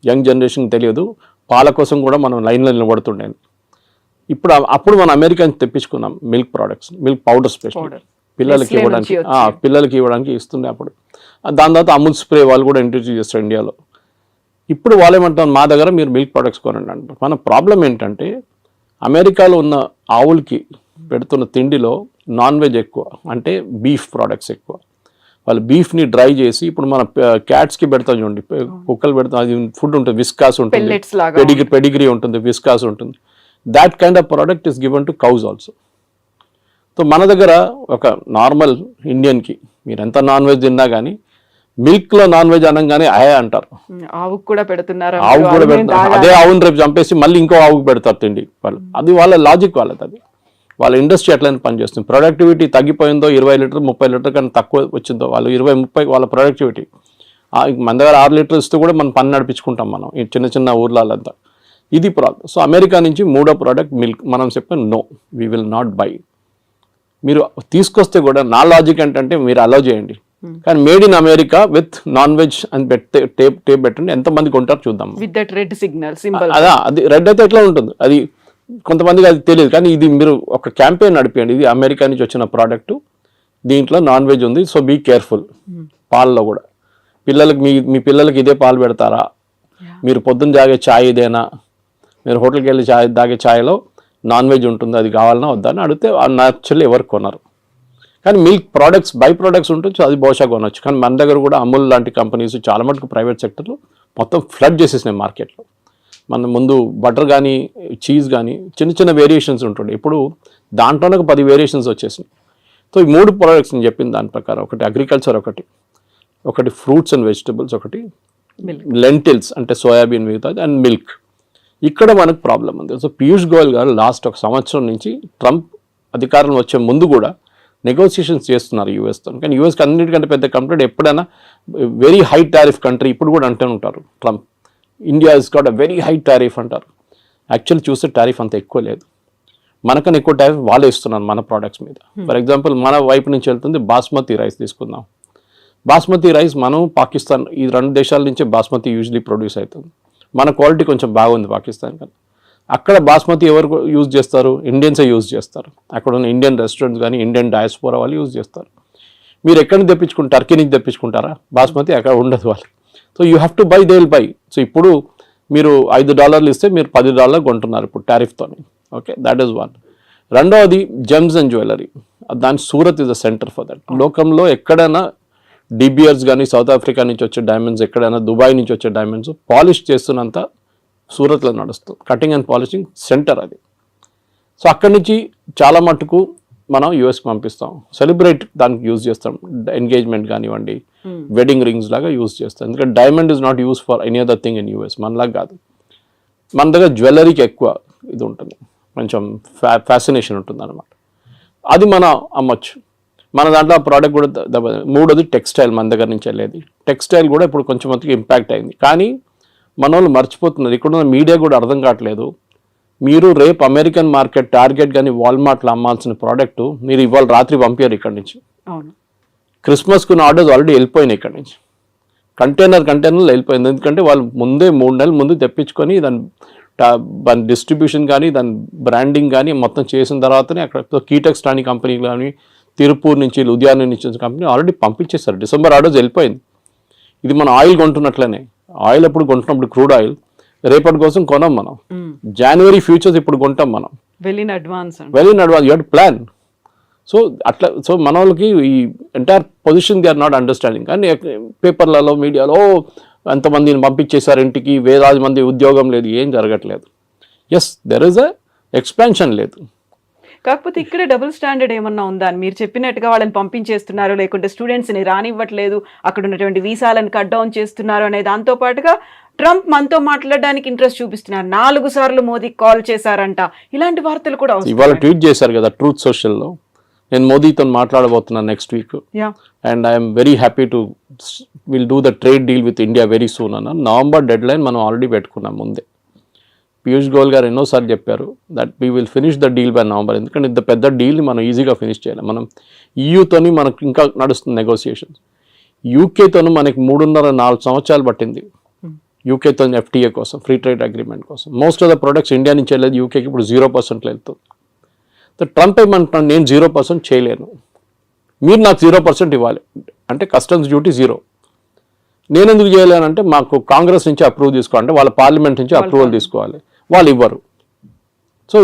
[SPEAKER 3] యంగ్ జనరేషన్కి తెలియదు, పాల కోసం కూడా మనం లైన్లో నిలబడుతుండే. అప్పుడు మనం అమెరికా నుంచి తెప్పించుకున్నాం milk products, milk powder special పిల్లలకి ఇవ్వడానికి ఇస్తుండే అప్పుడు. దాని తర్వాత అమూల్ స్ప్రే వాళ్ళు కూడా ఇంట్రడ్యూస్ చేస్తారు ఇండియాలో. ఇప్పుడు వాళ్ళు ఏమంటారు, మా దగ్గర మీరు మిల్క్ ప్రోడక్ట్స్ కొనండి అంటారు. మన ప్రాబ్లం ఏంటంటే అమెరికాలో ఉన్న ఆవులకి పెడుతున్న తిండిలో నాన్ వెజ్ ఎక్కువ, అంటే బీఫ్ ప్రోడక్ట్స్ ఎక్కువ. వాళ్ళు బీఫ్ని డ్రై చేసి, ఇప్పుడు మన క్యాట్స్కి పెడతాం చూడండి, కుక్కలు పెడతాం, అది ఫుడ్ ఉంటుంది, విస్కాస్ ఉంటుంది, పెడిగ్రీ ఉంటుంది, విస్కాస్ ఉంటుంది. That kind of product is given to cows also. So మన దగ్గర ఒక నార్మల్ ఇండియన్కి మీరు ఎంత నాన్ వెజ్ తిన్నా కానీ మిల్క్లో నాన్ వెజ్ అనగానే అంటారు,
[SPEAKER 2] ఆవుకు కూడా పెడుతున్నారు,
[SPEAKER 3] అదే ఆవుని రేపు చంపేసి మళ్ళీ ఇంకో ఆవుకు పెడతారు తిండి వాళ్ళు. అది వాళ్ళ లాజిక్ వాళ్ళది, అది వాళ్ళ ఇండస్ట్రీ ఎట్లయినా పనిచేస్తుంది. ప్రొడక్టివిటీ తగ్గిపోయిందో 20 లీటర్ 30 లీటర్ కన్నా తక్కువ వచ్చిందో, వాళ్ళు 20-30 వాళ్ళ ప్రొడక్టివిటీ. మన దగ్గర 6 లీటర్లు ఇస్తే కూడా మనం పని నడిపించుకుంటాం మనం ఈ చిన్న చిన్న ఊర్లంతా. ఇది ప్రాబ్లం. సో అమెరికా నుంచి మూడో ప్రోడక్ట్ మిల్క్. మనం చెప్పాం no, we will not buy. మీరు తీసుకొస్తే కూడా నా లాజిక్ ఏంటంటే మీరు అలౌ చేయండి, కానీ made in America with non veg అని టేప్ పెట్టండి. ఎంతమంది కొంటారు చూద్దాం.
[SPEAKER 2] With that red signal symbol.
[SPEAKER 3] అదా, అది రెడ్ అయితే ఎట్లా ఉంటుంది, అది కొంతమందికి అది తెలియదు. కానీ ఇది మీరు ఒక క్యాంపెయిన్ నడిపేయండి, ఇది అమెరికా నుంచి వచ్చిన ప్రోడక్ట్, దీంట్లో నాన్ వెజ్ ఉంది, సో బీ కేర్ఫుల్. పాలలో కూడా పిల్లలకి మీ పిల్లలకి ఇదే పాలు పెడతారా, మీరు పొద్దున్న తాగే ఛాయ్ ఇదేనా, మీరు హోటల్కి వెళ్ళి తాగే ఛాయ్లో నాన్ వెజ్ ఉంటుంది, అది కావాలన్నా వద్దా అని అడిగితే యాక్చువల్లీ ఎవరు కొనరు. కానీ మిల్క్ ప్రోడక్ట్స్ బై ప్రోడక్ట్స్ ఉంటుంది, అది బహుశా కొనవచ్చు. కానీ మన దగ్గర కూడా అమూల్ లాంటి కంపెనీస్ చాలా మటుకు ప్రైవేట్ సెక్టర్లో మొత్తం ఫ్లడ్ చేసేసినాయి మార్కెట్లో. మన ముందు బటర్ కానీ చీజ్ కానీ చిన్న చిన్న వేరియేషన్స్ ఉంటుండే, ఇప్పుడు దాంట్లోనే ఒక 10 వేరియేషన్స్ వచ్చేసినాయి. సో ఈ 3 ప్రోడక్ట్స్ నేను చెప్పిన దాని ప్రకారం, ఒకటి అగ్రికల్చర్, ఒకటి ఫ్రూట్స్ అండ్ వెజిటబుల్స్, ఒకటి లెంటిల్స్ అంటే సోయాబీన్ మిగతాది, అండ్ మిల్క్. ఇక్కడ మనకు ప్రాబ్లం ఉంది. సో పీయూష్ గోయల్ గారు లాస్ట్ 1 సంవత్సరం నుంచి ట్రంప్ అధికారంలో వచ్చే ముందు కూడా నెగోసియేషన్స్ చేస్తున్నారు యూఎస్తో. కానీ యూఎస్కి అన్నిటికంటే పెద్ద కంట్రీ, ఎప్పుడైనా వెరీ హై టారిఫ్ కంట్రీ, ఇప్పుడు కూడా అంటూ ఉంటారు Trump, India is got a very high tariff అంటారు. యాక్చువల్లీ చూస్తే టారిఫ్ అంత ఎక్కువ లేదు, మనకన్నా ఎక్కువ టారిఫ్ వాళ్ళే ఇస్తున్నారు మన ప్రోడక్ట్స్ మీద. ఫర్ ఎగ్జాంపుల్ మన వైపు నుంచి వెళ్తుంది బాస్మతి రైస్ తీసుకుందాం. బాస్మతి రైస్ మనం పాకిస్తాన్, ఈ 2 దేశాల నుంచే బాస్మతి యూజువలీ ప్రొడ్యూస్ అవుతుంది. మన క్వాలిటీ కొంచెం బాగుంది పాకిస్తాన్ కన్నా. అక్కడ బాస్మతి ఎవరు యూజ్ చేస్తారు, ఇండియన్సే యూజ్ చేస్తారు. అక్కడ ఉన్న ఇండియన్ రెస్టారెంట్స్ కానీ ఇండియన్ డయాస్పోరా వాళ్ళు యూజ్ చేస్తారు. మీరు ఎక్కడి నుంచి తెప్పించుకుంటారు, టర్కీ నుంచి తెప్పించుకుంటారా బాస్మతి, అక్కడ ఉండదు వాళ్ళు. So you have to buy, they will buy. So ఇప్పుడు మీరు $5 ఇస్తే మీరు $10 కొంటున్నారు ఇప్పుడు టారిఫ్తో. Okay, that is one. రెండవది జెమ్స్ అండ్ జ్యువెలరీ. దాని Surat is the centre for that. లోకంలో ఎక్కడైనా డిబియర్స్ కానీ సౌత్ ఆఫ్రికా నుంచి వచ్చే డైమండ్స్, ఎక్కడైనా దుబాయ్ నుంచి వచ్చే డైమండ్స్ పాలిష్ చేస్తున్నంత సూరత్లో నడుస్తుంది. కటింగ్ అండ్ పాలిషింగ్ సెంటర్ అది. సో అక్కడి నుంచి చాలా మటుకు మనం యూఎస్కి పంపిస్తాం, సెలబ్రేట్ దానికి యూజ్ చేస్తాం, ఎంగేజ్మెంట్ కానివ్వండి, వెడ్డింగ్ రింగ్స్ లాగా యూజ్ చేస్తాం. ఎందుకంటే diamond is not use for any other thing in US, మనలాగా కాదు. మన దగ్గర జ్యువెలరీకి ఎక్కువ ఇది ఉంటుంది, కొంచెం ఫ్యాసినేషన్ ఉంటుంది అనమాట. అది మనం అమ్మొచ్చు. మన దాంట్లో ఆ ప్రోడక్ట్ కూడా మూడోది టెక్స్టైల్, మన దగ్గర నుంచి వెళ్ళేది టెక్స్టైల్ కూడా ఇప్పుడు కొంచెం మందికి ఇంపాక్ట్ అయింది. కానీ మన వాళ్ళు మర్చిపోతున్నారు, ఇక్కడ ఉన్న మీడియా కూడా అర్థం కావట్లేదు. మీరు రేపు అమెరికన్ మార్కెట్, టార్గెట్ కానీ వాల్మార్ట్లో అమ్మాల్సిన ప్రోడక్ట్ మీరు ఇవాళ రాత్రి పంపారు ఇక్కడి నుంచి. క్రిస్మస్కున్న ఆర్డర్స్ ఆల్రెడీ వెళ్ళిపోయినాయి ఇక్కడి నుంచి, కంటైనర్లు వెళ్ళిపోయింది. ఎందుకంటే వాళ్ళు ముందే 3 నెలల ముందు తెప్పించుకొని దాని డిస్ట్రిబ్యూషన్ కానీ దాని బ్రాండింగ్ కానీ మొత్తం చేసిన తర్వాతనే అక్కడ కీటెక్స్ లాంటి కంపెనీ కానీ, తిరుపూర్ నుంచి, లుధియానా నుంచి వచ్చిన కంపెనీ ఆల్రెడీ పంపించేస్తారు. డిసెంబర్ ఆర్డర్స్ వెళ్ళిపోయింది. ఇది మనం ఆయిల్ కొంటున్నట్లనే, ఆయిల్ ఎప్పుడు కొంటున్నప్పుడు క్రూడ్ ఆయిల్ రేపటి కోసం కొనం మనం, జనవరి ఫ్యూచర్స్ ఇప్పుడు కొంటాం మనం, well in advance you have to plan. So అట్లా, సో మన వాళ్ళకి ఈ entire position they are not understanding. కానీ పేపర్లలో, మీడియాలో ఎంతమందిని పంపించేశారు ఇంటికి, వేలాది మంది ఉద్యోగం లేదు, ఏం జరగట్లేదు. Yes, there is a expansion లేదు.
[SPEAKER 2] కాకపోతే ఇక్కడే డబుల్ స్టాండర్డ్ ఏమన్నా ఉందా అని మీరు చెప్పినట్టుగా వాళ్ళని పంపించేస్తున్నారు, లేకుంటే స్టూడెంట్స్ని రానివ్వట్లేదు, అక్కడ ఉన్నటువంటి వీసాలను కట్ డౌన్ చేస్తున్నారు అనే దాంతో పాటుగా ట్రంప్ మనతో మాట్లాడడానికి ఇంట్రెస్ట్ చూపిస్తున్నారు. 4 సార్లు మోదీకి కాల్ చేశారంట, ఇలాంటి వార్తలు కూడా
[SPEAKER 3] ఇవాళ ట్వీట్ చేశారు కదా ట్రూత్ సోషల్లో, నేను మోదీతో మాట్లాడబోతున్నాను next week, and I'm very happy to will do the trade deal with India very soon అన్న. నవంబర్ డెడ్ లైన్ మనం ఆల్రెడీ పెట్టుకున్నాం ముందే. పీయూష్ గోయల్ గారు ఎన్నోసార్లు చెప్పారు that we will finish the deal by November. ఎందుకంటే ఇంత పెద్ద డీల్ని మనం ఈజీగా ఫినిష్ చేయాలి. మనం ఈయూతోని మనకు ఇంకా నడుస్తుంది నెగోసియేషన్స్. యూకేతోను మనకి 3.5-4 సంవత్సరాలు పట్టింది యూకేతో ఎఫ్టీఏ కోసం, ఫ్రీ ట్రేడ్ అగ్రిమెంట్ కోసం. Most of the products India నుంచి వెళ్ళేది యూకేకి ఇప్పుడు 0% వెళ్తుంది. సో ట్రంప్ ఏమంటున్నాను, నేను 0% చేయలేను, మీరు నాకు 0% ఇవ్వాలి అంటే కస్టమ్స్ డ్యూటీ 0. నేను ఎందుకు చేయలేనంటే మాకు కాంగ్రెస్ నుంచి అప్రూవ్ తీసుకోవాలంటే వాళ్ళ పార్లమెంట్ నుంచి అప్రూవల్ తీసుకోవాలి, వాళ్ళు ఇవ్వరు. సో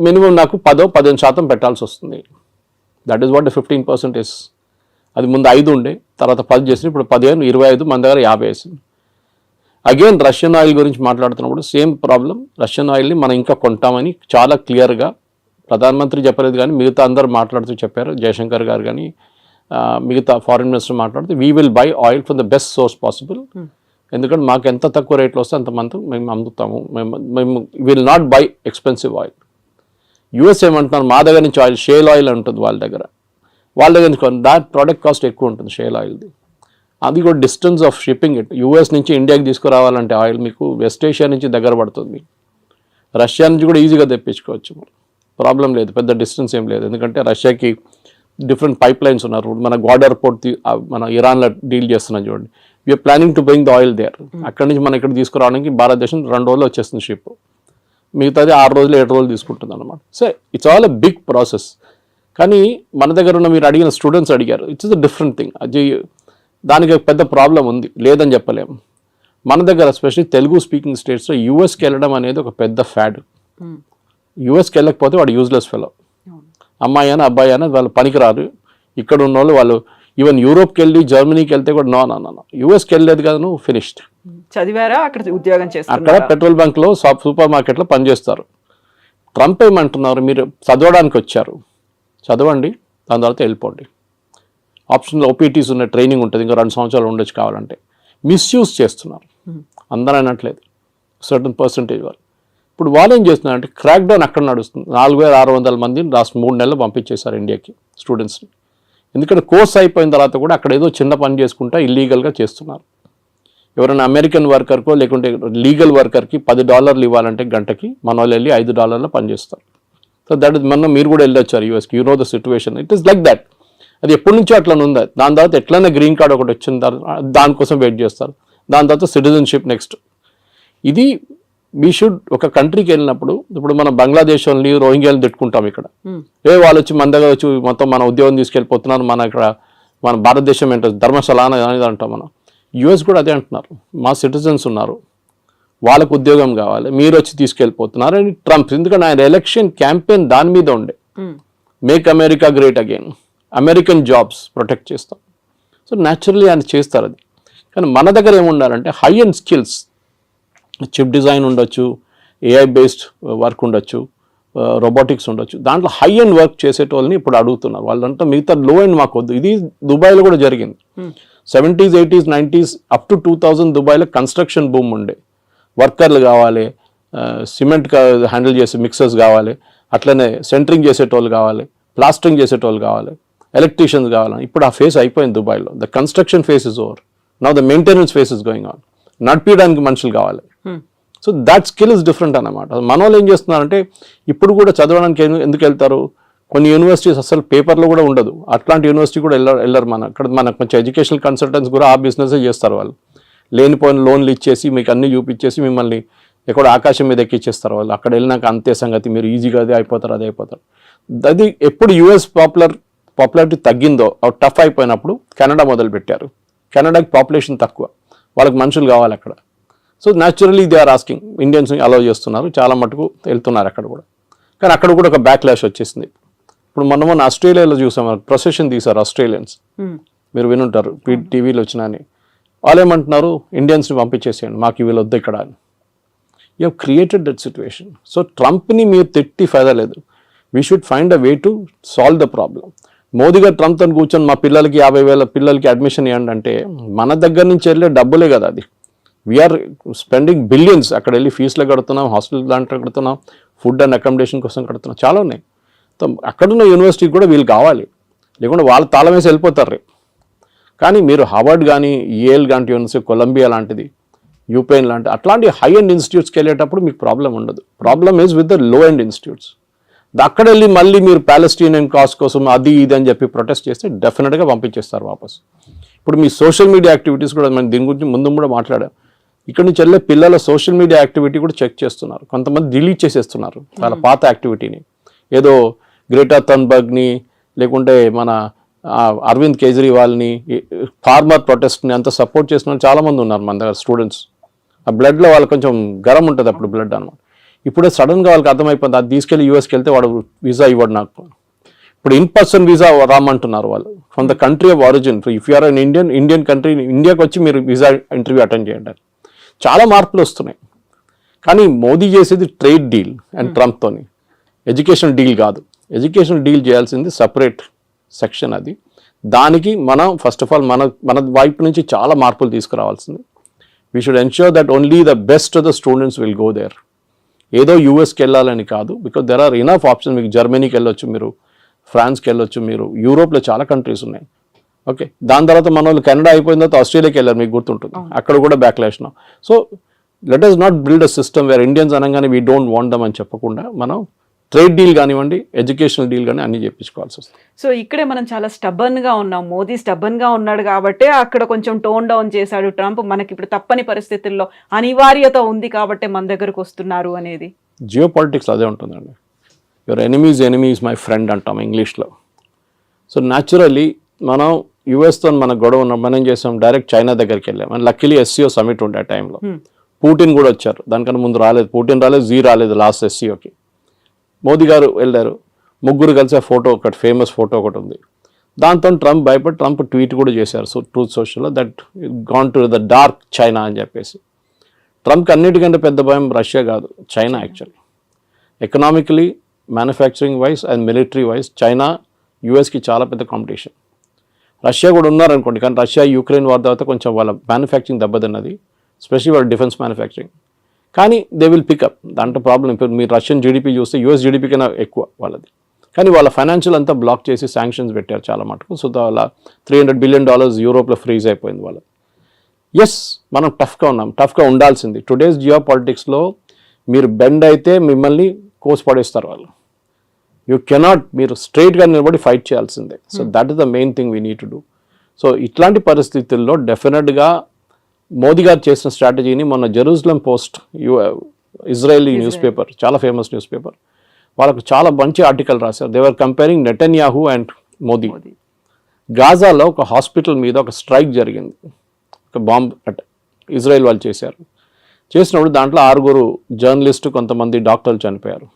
[SPEAKER 3] మినిమం నాకు 10-15% పెట్టాల్సి వస్తుంది. That is what 15% is. అది ముందు 5 ఉండే, తర్వాత 10 చేసి ఇప్పుడు 15, 25, మన దగ్గర 50 వేసింది. అగైన్ రష్యన్ ఆయిల్ గురించి మాట్లాడుతున్నప్పుడు సేమ్ ప్రాబ్లం. రష్యన్ ఆయిల్ని మనం ఇంకా కొంటామని చాలా క్లియర్గా ప్రధానమంత్రి చెప్పలేదు, కానీ మిగతా అందరూ మాట్లాడుతూ చెప్పారు. జయశంకర్ గారు కానీ మిగతా ఫారిన్ మినిస్టర్ మాట్లాడుతూ we will buy oil from the best source possible. ఎందుకంటే మాకు ఎంత తక్కువ రేట్లో వస్తే అంతమంది మేము అమ్ముతాము. మేము will not by expensive oil. US ఏమంటున్నారు, మా దగ్గర నుంచి ఆయిల్, షేల్ ఆయిల్ ఉంటుంది వాళ్ళ దగ్గర నుంచి దాట్ ప్రోడక్ట్ కాస్ట్ ఎక్కువ ఉంటుంది షేల్ ఆయిల్ది. అది కూడా distance of shipping it. US నుంచి ఇండియాకి తీసుకురావాలంటే ఆయిల్ మీకు వెస్ట్ ఏషియా నుంచి దగ్గర పడుతుంది. రష్యా నుంచి కూడా ఈజీగా తెప్పించుకోవచ్చు, ప్రాబ్లం లేదు, పెద్ద డిస్టెన్స్ ఏం లేదు. ఎందుకంటే రష్యాకి డిఫరెంట్ పైప్ లైన్స్ ఉన్నారు. మన గ్వాడర్ పోర్ట్ మన ఇరాన్లో డీల్ చేస్తున్నాం చూడండి. We are planning to bring the oil there. అక్కడి నుంచి మనం ఇక్కడ తీసుకురావడానికి భారతదేశం 2 రోజులు వచ్చేస్తుంది షిప్, మిగతాది 6 రోజులు 7 రోజులు తీసుకుంటుంది అనమాట. So it's all a big process. కానీ మన దగ్గర ఉన్న మీరు అడిగిన స్టూడెంట్స్ అడిగారు, ఇట్స్ అ డిఫరెంట్ థింగ్. అది దానికి పెద్ద ప్రాబ్లం ఉంది, లేదని చెప్పలేము. మన దగ్గర ఎస్పెషల్లీ తెలుగు స్పీకింగ్ స్టేట్స్లో యూఎస్కి వెళ్ళడం అనేది ఒక పెద్ద ఫ్యాడ్. యూఎస్కి వెళ్ళకపోతే వాడు యూజ్లెస్ ఫెలో. అమ్మాయి అని అబ్బాయి అని వాళ్ళు పనికిరారు. ఇక్కడ ఉన్న వాళ్ళు ఈవెన్ యూరోప్కి వెళ్ళి జర్మనీకి వెళ్తే కూడా నో యూఎస్కి వెళ్ళలేదు కదా నువ్వు ఫినిష్డ్.
[SPEAKER 2] చదివారా, అక్కడ ఉద్యోగం చేస్తారు,
[SPEAKER 3] అక్కడ పెట్రోల్ బంక్లో సూపర్ మార్కెట్లో పనిచేస్తారు. ట్రంప్ ఏమంటున్నారు, మీరు చదవడానికి వచ్చారు, చదవండి, దాని తర్వాత వెళ్ళిపోండి. ఆప్షన్లో ఓపీటీస్ ఉన్న ట్రైనింగ్ ఉంటుంది, ఇంకా 2 సంవత్సరాలు ఉండొచ్చు కావాలంటే. మిస్యూజ్ చేస్తున్నారు, అందరూ అనట్లేదు, సర్టన్ పర్సంటేజ్ వాళ్ళు. ఇప్పుడు వాళ్ళు ఏం చేస్తున్నారంటే క్రాక్ డౌన్ అక్కడ నడుస్తుంది. 4600 మందిని లాస్ట్ 3 నెలలు పంపించేశారు ఇండియాకి స్టూడెంట్స్ని. ఎందుకంటే కోర్స్ అయిపోయిన తర్వాత కూడా అక్కడ ఏదో చిన్న పని చేసుకుంటా ఇల్లీగల్గా చేస్తున్నారు. ఎవరైనా అమెరికన్ వర్కర్కో లేకుంటే లీగల్ వర్కర్కి $10 ఇవ్వాలంటే గంటకి, మన వాళ్ళు వెళ్ళి $5 పనిచేస్తారు. సో దట్ ఇస్ మొన్న మీరు కూడా వెళ్ళొచ్చారు యూఎస్కి, you know the situation. It is like that. అది ఎప్పటి నుంచో అట్లా ఉంది. దాని తర్వాత ఎట్లయినా గ్రీన్ కార్డ్ ఒకటి వచ్చిన తర్వాత దానికోసం వెయిట్ చేస్తారు. దాని తర్వాత సిటిజన్షిప్ నెక్స్ట్. ఇది వీ షుడ్ ఒక కంట్రీకి వెళ్ళినప్పుడు, ఇప్పుడు మనం బంగ్లాదేశ్ వాళ్ళని రోహింగ్యాలను తిట్టుకుంటాం ఇక్కడ, వాళ్ళు వచ్చి మన దగ్గర వచ్చి మొత్తం మన ఉద్యోగం తీసుకెళ్ళిపోతున్నారు, మన ఇక్కడ మన భారతదేశం ఏంటో ధర్మశాల అనేది అంటాం మనం. యూఎస్ కూడా అదే అంటున్నారు, మా సిటిజన్స్ ఉన్నారు, వాళ్ళకు ఉద్యోగం కావాలి, మీరు వచ్చి తీసుకెళ్ళిపోతున్నారు అని ట్రంప్. ఎందుకంటే ఆయన ఎలక్షన్ క్యాంపెయిన్ దాని మీద ఉండే, make America great again, American jobs protect చేస్తాం. సో న్యాచురల్లీ ఆయన చేస్తారు అది. కానీ మన దగ్గర ఏముండాలంటే high end skills, chip design ఉండొచ్చు, ఏఐ బేస్డ్ వర్క్ ఉండొచ్చు, రోబోటిక్స్ ఉండొచ్చు, దాంట్లో హై అండ్ వర్క్ చేసేటోళ్ళని ఇప్పుడు అడుగుతున్నారు. వాళ్ళంతా మిగతా లో అండ్ మాకు వద్దు. ఇది దుబాయ్లో కూడా జరిగింది. 70s, 80s, 90s up to 2000 దుబాయ్లో కన్స్ట్రక్షన్ బూమ్ ఉండే. వర్కర్లు కావాలి, సిమెంట్ హ్యాండిల్ చేసే మిక్సర్స్ కావాలి, అట్లనే సెంటరింగ్ చేసేటోళ్ళు కావాలి, ప్లాస్టరింగ్ చేసేటోళ్ళు కావాలి, ఎలక్ట్రీషియన్స్ కావాలి. ఇప్పుడు ఆ ఫేస్ అయిపోయింది దుబాయ్లో. The construction face is over, now the maintenance face is going on. నడిపించడానికి మనుషులు కావాలి. So that skill is different అన్నమాట. మన వాళ్ళు ఏం చేస్తున్నారంటే ఇప్పుడు కూడా చదవడానికి ఎందుకు వెళ్తారు, కొన్ని యూనివర్సిటీస్ అసలు పేపర్లో కూడా ఉండదు, అట్లాంటి యూనివర్సిటీ కూడా వెళ్ళరు. ఇక్కడ మనకు కొంచెం ఎడ్యుకేషనల్ కన్సల్టెంట్స్ కూడా ఆ బిజినెస్ చేస్తారు. వాళ్ళు లేనిపోయిన లోన్లు ఇచ్చేసి మీకు అన్ని చూపించేసి మిమ్మల్ని ఎక్కడ ఆకాశం మీద ఎక్కిచ్చేస్తారు. వాళ్ళు అక్కడ వెళ్ళినాక అంతే సంగతి, మీరు ఈజీగా అదే అయిపోతారు. అది ఎప్పుడు యూఎస్ పాపులారిటీ తగ్గిందో, టఫ్ అయిపోయినప్పుడు కెనడా మొదలుపెట్టారు. కెనడాకి పాపులేషన్ తక్కువ, వాళ్ళకి మనుషులు కావాలి అక్కడ. So naturally they are asking, Indians allow చేస్తున్నారు, చాలా మటుకు వెళ్తున్నారు అక్కడ కూడా. కానీ అక్కడ కూడా ఒక బ్యాక్లాష్ వచ్చేసింది. ఇప్పుడు మొన్న ఆస్ట్రేలియాలో చూసాం, ప్రొసెషన్ తీశారు ఆస్ట్రేలియన్స్, మీరు వినుంటారు టీవీలో వచ్చినా అని. వాళ్ళు ఏమంటున్నారు, ఇండియన్స్ని పంపించేసేయండి, మాకు వీళ్ళు వద్దు ఇక్కడ అని. You have created that situation. So ట్రంప్ని మీరు తిట్టి ఫైదా లేదు. We should find a way to solve the problem. Modi గారు ట్రంప్తో కూర్చొని మా పిల్లలకి 50,000 పిల్లలకి అడ్మిషన్ ఇవ్వండి అంటే మన దగ్గర నుంచి వెళ్ళే డబ్బులే కదా అది. We are spending billions. అక్కడ వెళ్ళి ఫీజులు కడుతున్నాం, హాస్టల్ దాంట్లో కడుతున్నాం, ఫుడ్ అండ్ అకామిడేషన్ కోసం కడుతున్నాం, చాలా ఉన్నాయి. అక్కడున్న యూనివర్సిటీకి కూడా వీళ్ళు కావాలి, లేకుంటే వాళ్ళు తాళం వేసి వెళ్ళిపోతారు రేపు. కానీ మీరు హార్వర్డ్ కానీ, ఏఎల్ లాంటి యూనివర్సిటీ, కొలంబియా లాంటిది, యూపెన్ లాంటి అట్లాంటి హై ఎండ్ ఇన్స్టిట్యూట్స్కి వెళ్ళేటప్పుడు మీకు ప్రాబ్లం ఉండదు. Problem is with the low end institutes. అక్కడ వెళ్ళి మళ్ళీ మీరు ప్యాలెస్టీనియన్ కాజ్ కోసం అది ఇది అని చెప్పి ప్రొటెస్ట్ చేస్తే డెఫినెట్గా పంపించేస్తారు వాపస్. ఇప్పుడు మీ సోషల్ మీడియా యాక్టివిటీస్ కూడా మనం దీని గురించి ముందు కూడా మాట్లాడాం. ఇక్కడ నుంచి వెళ్ళే పిల్లల సోషల్ మీడియా యాక్టివిటీ కూడా చెక్ చేస్తున్నారు. కొంతమంది డిలీట్ చేసేస్తున్నారు వాళ్ళ పాత యాక్టివిటీని. ఏదో గ్రేటా థన్బర్గ్ని లేకుంటే మన అరవింద్ కేజ్రీవాల్ని, ఫార్మర్ ప్రొటెస్ట్ని అంత సపోర్ట్ చేసిన చాలామంది ఉన్నారు మన దగ్గర స్టూడెంట్స్. ఆ బ్లడ్లో వాళ్ళు కొంచెం గరం ఉంటుంది అప్పుడు బ్లడ్ అనమాట. ఇప్పుడే సడన్గా వాళ్ళకి అర్థమైపోయింది, అది తీసుకెళ్ళి యూఎస్కి వెళ్తే వాడు వీసా ఇవ్వడు నాకు. ఇప్పుడు ఇన్ పర్సన్ వీసా రామంటున్నారు వాళ్ళు from the country of origin. If you are an Indian country, ఇండియాకి వచ్చి మీరు వీసా ఇంటర్వ్యూ అటెండ్ చేయండి. చాలా మార్పులు వస్తున్నాయి. కానీ మోదీ చేసేది ట్రేడ్ డీల్ అండ్ ట్రంప్తోని, ఎడ్యుకేషన్ డీల్ కాదు. ఎడ్యుకేషన్ డీల్ చేయాల్సింది సపరేట్ సెక్షన్ అది. దానికి మనం ఫస్ట్ ఆఫ్ ఆల్ మన వైపు నుంచి చాలా మార్పులు తీసుకురావాల్సింది. We should ensure that only the best of the students will go there. ఏదో యూఎస్కి వెళ్ళాలని కాదు, because there are enough options. మీకు జర్మనీకి వెళ్ళొచ్చు, మీరు ఫ్రాన్స్కి వెళ్ళొచ్చు, మీరు యూరోప్లో చాలా కంట్రీస్ ఉన్నాయి. ఓకే, దాని తర్వాత మన వాళ్ళు కెనడా అయిపోయిన తర్వాత ఆస్ట్రేలియాకి వెళ్ళారు, మీకు గుర్తుంటుంది, అక్కడ కూడా backlash. So let us not build a system wear Indians అనగానే వీ డోంట్ వాంట్ దమ్ అని చెప్పకుండా మనం ట్రేడ్ డీల్ కానివ్వండి, ఎడ్యుకేషనల్ డీల్ కానీ అన్ని చేయించుకోవాల్సి వస్తుంది.
[SPEAKER 2] సో ఇక్కడే మనం చాలా స్టబర్న్ గా ఉన్నాం. మోదీ స్టబర్న్ గా ఉన్నాడు కాబట్టి అక్కడ కొంచెం టోన్ డౌన్ చేశాడు ట్రంప్. మనకి ఇప్పుడు తప్పని పరిస్థితుల్లో అనివార్యత ఉంది కాబట్టి మన దగ్గరకు వస్తున్నారు అనేది.
[SPEAKER 3] జియో పాలిటిక్స్ అదే ఉంటుందండి. యువర్ ఎనిమీస్ మై ఫ్రెండ్ అంటాం ఇంగ్లీష్లో. సో న్యాచురల్లీ మనం యుఎస్తో మన గొడవ ఉన్న మనం ఏం చేసాం, డైరెక్ట్ చైనా దగ్గరికి వెళ్ళాం. అండ్ లక్కీలీ SCO సమిట్ ఉండే ఆ టైంలో పుటిన్ కూడా వచ్చారు. దానికన్నా ముందు రాలేదు, పుటిన్ రాలేదు, జీ రాలేదు లాస్ట్ SCOకి. మోదీ గారు వెళ్ళారు, ముగ్గురు కలిసి ఆ ఫోటో ఒకటి ఫేమస్ ఫోటో ఒకటి ఉంది. దాంతో ట్రంప్ భయపడి ట్రంప్ ట్వీట్ కూడా చేశారు ట్రూత్ సోషల్లో, that gone to the dark China అని చెప్పేసి. ట్రంప్కి అన్నిటికంటే పెద్ద భయం రష్యా కాదు, China. Actually economically, manufacturing wise and military wise China యూఎస్కి చాలా పెద్ద కాంపిటీషన్. రష్యా కూడా ఉన్నారనుకోండి, కానీ రష్యా యుక్రెయిన్ వార్ తర్వాత కొంచెం వాళ్ళ మ్యానుఫ్యాక్చరింగ్ దెబ్బతిన్నది, స్పెషల్లీ వాళ్ళ డిఫెన్స్ మ్యానుఫ్యాక్చరింగ్. కానీ దే విల్ పికప్, దాంట్లో ప్రాబ్లం. ఇప్పుడు మీరు రష్యన్ జీడిపి చూస్తే యూఎస్ జీడిపి కన్నా ఎక్కువ వాళ్ళది. కానీ వాళ్ళ ఫైనాన్షియల్ అంతా బ్లాక్ చేసి శాంక్షన్స్ పెట్టారు చాలా మటుకు. సో వాళ్ళ $300 బిలియన్ యూరోప్లో ఫ్రీజ్ అయిపోయింది వాళ్ళది. ఎస్, మనం టఫ్గా ఉన్నాం, టఫ్గా ఉండాల్సింది. టుడేస్ జియో పాలిటిక్స్లో మీరు బెండ్ అయితే మిమ్మల్ని కోసి పడేస్తారు వాళ్ళు. యూ కెనాట్, మీరు స్ట్రైట్గా నిలబడి ఫైట్ చేయాల్సిందే. So that is the main thing we need to do. So ఇట్లాంటి పరిస్థితుల్లో డెఫినెట్గా మోదీ గారు చేసిన స్ట్రాటజీని మొన్న Jerusalem Post, Israeli newspaper, చాలా ఫేమస్ న్యూస్ పేపర్, వాళ్ళకు చాలా మంచి ఆర్టికల్ రాశారు. They were comparing Netanyahu and Modi. గాజాలో ఒక హాస్పిటల్ మీద ఒక స్ట్రైక్ జరిగింది, ఒక బాంబ్ అటాక్ ఇజ్రాయెల్ వాళ్ళు చేశారు. చేసినప్పుడు దాంట్లో 6 జర్నలిస్టు, కొంతమంది డాక్టర్లు చనిపోయారు.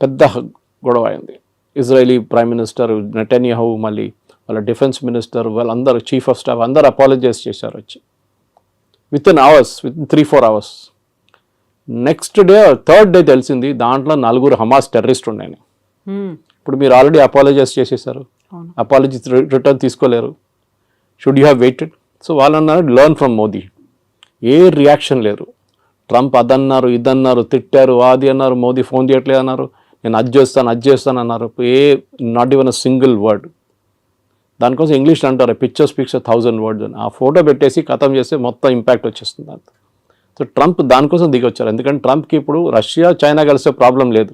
[SPEAKER 3] పెద్ద గొడవ అయింది. ఇజ్రాయలీ ప్రైమ్ మినిస్టర్ నెతన్యాహు, మళ్ళీ వాళ్ళ డిఫెన్స్ మినిస్టర్, వాళ్ళందరూ చీఫ్ ఆఫ్ స్టాఫ్ అందరూ అపాలజైజ్ చేశారు వచ్చి. Within 3-4 hours. Next day, third day తెలిసింది దాంట్లో 4 హమాస్ టెర్రరిస్ట్ ఉన్నాయని. ఇప్పుడు మీరు ఆల్రెడీ అపాలజైజ్ చేసేసారు, అపాలజీ రిటర్న్ తీసుకోలేరు. Should you have weighted? So వాళ్ళు అన్నారు learn from Modi. A reaction లేరు. ట్రంప్ అదన్నారు, ఇదన్నారు, తిట్టారు, అది అన్నారు, మోదీ ఫోన్ చేయట్లేదు అన్నారు, నేను అది చేస్తాను అన్నారు. Not even a single word. దానికోసం ఇంగ్లీష్లో అంటారు పిక్చర్ స్పీక్స్ 1,000 words అని. ఆ ఫోటో పెట్టేసి ఖతం చేస్తే మొత్తం ఇంపాక్ట్ వచ్చేస్తుంది అంత. సో ట్రంప్ దానికోసం దిగి వచ్చారు. ఎందుకంటే ట్రంప్కి ఇప్పుడు రష్యా చైనా కలిసే ప్రాబ్లం లేదు,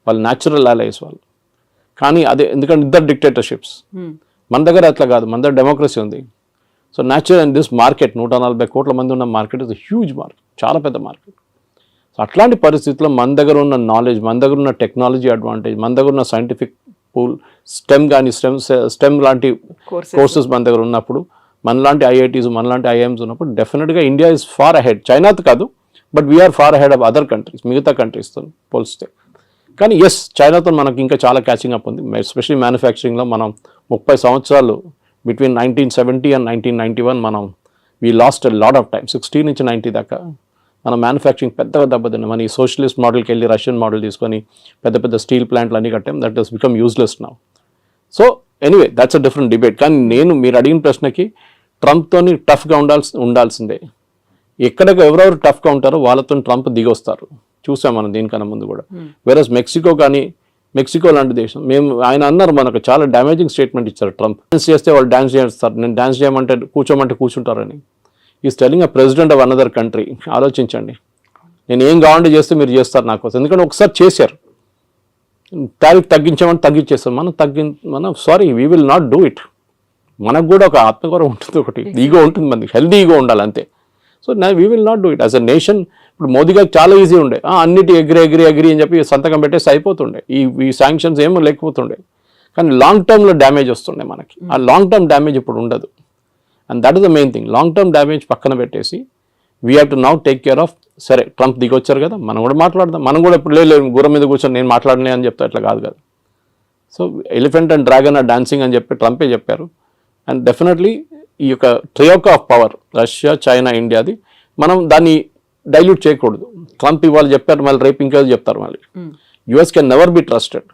[SPEAKER 3] వాళ్ళు న్యాచురల్ అలైస్ వాళ్ళు. కానీ అదే ఎందుకంటే ఇద్దరు డిక్టేటర్షిప్స్. మన దగ్గర అట్లా కాదు, మన దగ్గర డెమోక్రసీ ఉంది. So natural and this market 140 కోట్ల మంది ఉన్న మార్కెట్ ఇస్ హ్యూజ్ మార్కెట్, చాలా పెద్ద మార్కెట్. సో అట్లాంటి పరిస్థితుల్లో మన దగ్గర ఉన్న నాలెడ్జ్, మన దగ్గర ఉన్న టెక్నాలజీ అడ్వాంటేజ్, మన దగ్గర ఉన్న సైంటిఫిక్ పూల్, స్టెమ్ కానీ స్టెమ్ లాంటి కోర్సెస్ మన దగ్గర ఉన్నప్పుడు, మనలాంటి IITs, మనలాంటి IIMs ఉన్నప్పుడు డెఫినెట్గా ఇండియా ఇస్ ఫార్ అహెడ్. చైనాతో కాదు, but we are far ahead of other countries, మిగతా కంట్రీస్తో పోలిస్తే. కానీ ఎస్, చైనాతో మనకి ఇంకా చాలా క్యాచింగ్ అప్ ఉంది. ఎస్పెషల్లీ మ్యానుఫ్యాక్చరింగ్లో మనం 30 సంవత్సరాలు బిట్వీన్ 1970 and 1991 మనం we lost lot of time. 60 నుంచి 90 దాకా మన మ్యానుఫ్యాక్చరింగ్ పెద్దగా దెబ్బతిన్నాం. మన ఈ సోషలిస్ట్ మోడల్కి వెళ్ళి రష్యన్ మోడల్ తీసుకొని పెద్ద పెద్ద స్టీల్ ప్లాంట్లు అన్నీ కట్టాం. That has become useless now. So anyway that's a different debate. కానీ మీరు అడిగిన ప్రశ్నకి ట్రంప్తోని టఫ్గా ఉండాల్సిందే. ఎక్కడికి ఎవరెవరు టఫ్గా ఉంటారో వాళ్ళతో ట్రంప్ దిగొస్తారు. చూసాం మనం దీనికన్నా ముందు కూడా. వేరస్ మెక్సికో కానీ, మెక్సికో లాంటి దేశం, ఆయన అన్నారు మనకు చాలా డ్యామేజింగ్ స్టేట్మెంట్ ఇచ్చారు ట్రంప్. డాన్స్ చేస్తే వాళ్ళు డాన్స్ చేస్తారు, నేను డాన్స్ చేయమంటే కూర్చోమంటే కూర్చుంటారని. Is telling a president of another country. ఆలోచించండి, నేను ఏం కావాలంటే చేస్తే మీరు చేస్తారు నా కోసం. ఎందుకంటే ఒకసారి చేశారు, టారిఫ్ తగ్గించామని తగ్గించేస్తాం. మనం sorry, we will not do it. మనకు కూడా ఒక ఆత్మగౌరవం ఉంటుంది, ఒకటి ఈగో ఉంటుంది, మనకి హెల్దీ ఈగో ఉండాలి అంతే. So we will not do it as a nation. ఇప్పుడు మోదీ గారికి చాలా ఈజీ ఉండే, అన్నిటి అగ్రి అని చెప్పి సంతకం పెట్టేసి అయిపోతుండే, ఈ శాంక్షన్స్ ఏమో లేకపోతుండే. కానీ లాంగ్ టర్మ్లో డ్యామేజ్ వస్తుండే మనకి. ఆ లాంగ్ టర్మ్ డ్యామేజ్ ఇప్పుడు ఉండదు. And that is the main thing. Long term damage పక్కన పెట్టేసి we have to now take care of. సరే, ట్రంప్ దిగొచ్చారు కదా, మనం కూడా మాట్లాడదాం. మనం కూడా ఇప్పుడు లేదు గుర్రం మీద కూర్చొని నేను మాట్లాడలే అని చెప్తా, ఇట్లా కాదు కదా. So elephant and dragon are dancing అని చెప్పి ట్రంపే చెప్పారు. అండ్ డెఫినెట్లీ ఈ యొక్క troika of power Russia, China, ఇండియాది, మనం దాన్ని డైల్యూట్ చేయకూడదు. ట్రంప్ ఇవాళ చెప్పారు, మళ్ళీ రేపు ఇంకా చెప్తారు మళ్ళీ. US can never be trusted.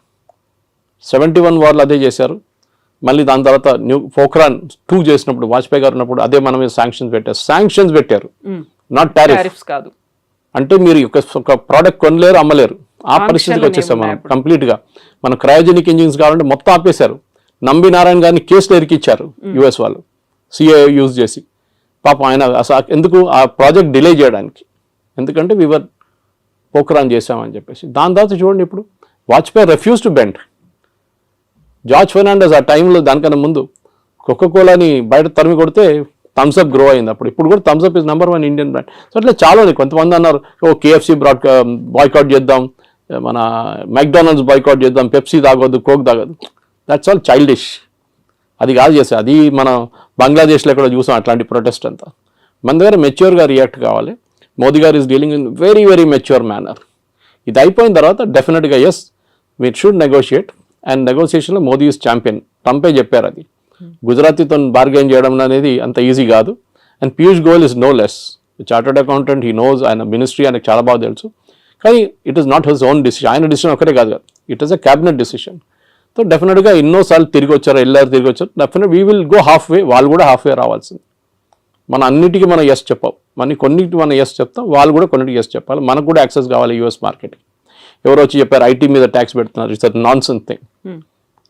[SPEAKER 3] 71 వార్లు అదే చేశారు. మళ్ళీ దాని తర్వాత పోఖ్రాన్ 2 చేసినప్పుడు, వాజ్పేయి గారు ఉన్నప్పుడు అదే మన మీద శాంక్షన్స్ పెట్టారు, నాట్ టారిఫ్స్ కాదు. అంటే మీరు ఒక ప్రోడక్ట్ కొనలేరు, అమ్మలేరు, ఆ పరిస్థితికి వచ్చేసాం మనం కంప్లీట్గా. మన క్రయోజెనిక్ ఇంజిన్స్ కావాలంటే మొత్తం ఆపేశారు. నంబి నారాయణ గారిని కేసులో ఇరికిచ్చారు యుఎస్ వాళ్ళు, సిఏ యూజ్ చేసి. పాపం ఆయన అసలు ఎందుకు ఆ ప్రాజెక్ట్ డిలే చేయడానికి, ఎందుకంటే వివర్ పోక్రాన్ చేసామని చెప్పేసి. దాని తర్వాత చూడండి ఇప్పుడు Vajpayee refuse to bend. George Fernandes ఆ టైంలో దానికన్నా ముందు కోకోకోలాని బయట తరిమి కొడితే థమ్స్అప్ గ్రో అయింది అప్పుడు. ఇప్పుడు కూడా Thums Up is #1 Indian brand. So అట్లా చాలా ఉంది. కొంతమంది అన్నారు కేఎఫ్సి బాయ్కాట్ చేద్దాం, మన మెక్డానల్డ్స్ బాయ్కాట్ చేద్దాం, పెప్సీ తాగొద్దు, కోక్ తాగొద్దు. That's all childish. అది కాదు చేస్తే, అది మనం బంగ్లాదేశ్లో కూడా చూసాం అట్లాంటి ప్రొటెస్ట్ అంతా. మన దగ్గర మెచ్యూర్గా రియాక్ట్ కావాలి. మోదీ గారు is dealing in very very mature manner. ఇది అయిపోయిన తర్వాత డెఫినెట్గా yes we should negotiate, and నెగోషియేషన్లో మోదీ ఈస్ ఛాంపియన్. ట్రంపే చెప్పారు అది. గుజరాతీతో బార్గెన్ చేయడం అనేది అంత ఈజీ కాదు. And Piyush Goyal is no less chartered accountant, he knows, ఆయన మినిస్ట్రీ ఆయనకు చాలా బాగా తెలుసు. కానీ it is not his own decision. ఆయన డిసిషన్ ఒకటే కాదు కదా, it is a cabinet decision. So డెఫినెట్గా ఎన్నోసార్లు తిరిగి వచ్చారు, తిరిగి వచ్చారు. Definite we will go half వే, వాళ్ళు కూడా హాఫ్ వే రావాల్సింది. మన అన్నిటికీ మనం ఎస్ చెప్పాం, కొన్నిటికి మనం ఎస్ చెప్తాం, వాళ్ళు కూడా కొన్నిటికి ఎస్ చెప్పాలి. మనకు కూడా యాక్సెస్ కావాలి యూఎస్ మార్కెట్. ఎవరు వచ్చి చెప్పారు ఐటీ మీద ట్యాక్స్ పెడుతున్నారు, it's non sense thing.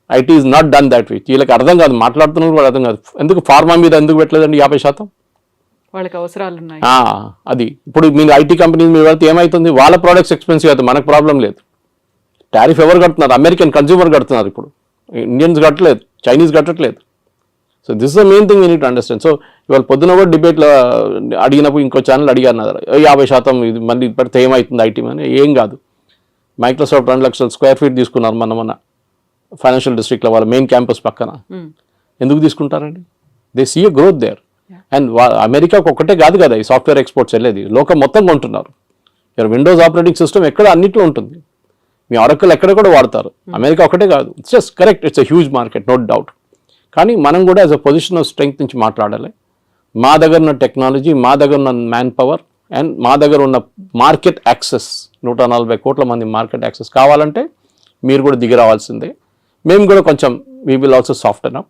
[SPEAKER 3] IT is not done that way. వీళ్ళకి అర్థం కాదు, మాట్లాడుతున్నారు కూడా అర్థం కాదు. ఎందుకు ఫార్మా మీద ఎందుకు పెట్టలేదండి 50%?
[SPEAKER 2] వాళ్ళకి అవసరాలు ఉన్నాయి.
[SPEAKER 3] అది ఇప్పుడు మీరు ఐటీ కంపెనీ మీద వెళ్తే ఏమవుతుంది, వాళ్ళ ప్రోడక్ట్స్ ఎక్స్పెన్సివ్ అవుతుంది, మనకు ప్రాబ్లం లేదు. టారిఫ్ ఎవరు కడుతున్నారు? అమెరికన్ కన్స్యూమర్ కడుతున్నారు. ఇప్పుడు ఇండియన్స్ కట్టలేదు, చైనీస్ కట్టట్లేదు. So this the main thing you need understand. సో ఇవాళ పొద్దున కూడా డిబేట్లో అడిగినప్పుడు ఇంకో ఛానల్ అడిగారు 50% ఇది మళ్ళీ పెడితే ఏమవుతుంది ఐటీ అని. ఏం కాదు. మైక్రోసాఫ్ట్ 2 లక్షల స్క్వేర్ ఫీట్ తీసుకున్నారు మన ఫైనాన్షియల్ డిస్ట్రిక్ట్లో, వాళ్ళ మెయిన్ క్యాంపస్ పక్కన. ఎందుకు తీసుకుంటారండి? They see a growth there. And అమెరికాకు ఒక్కటే కాదు కదా ఈ సాఫ్ట్వేర్ ఎక్స్పోర్ట్స్ వెళ్ళేది, లోకం మొత్తం కొంటున్నారు. విండోస్ ఆపరేటింగ్ సిస్టమ్ ఎక్కడ అన్నిట్లో ఉంటుంది, మీ ఆరకల్ ఎక్కడ కూడా వాడతారు. అమెరికా ఒకటే కాదు. It's just correct, it's a huge market, no doubt. కానీ మనం కూడా as a position of strength నుంచి మాట్లాడాలి. మా దగ్గర ఉన్న టెక్నాలజీ, మా దగ్గర ఉన్న మ్యాన్ పవర్, అండ్ మా దగ్గర ఉన్న మార్కెట్ యాక్సెస్, 140 కోట్ల మంది మార్కెట్ యాక్సెస్ కావాలంటే మీరు కూడా దిగి రావాల్సిందే. మేము కూడా కొంచెం we will also soften up,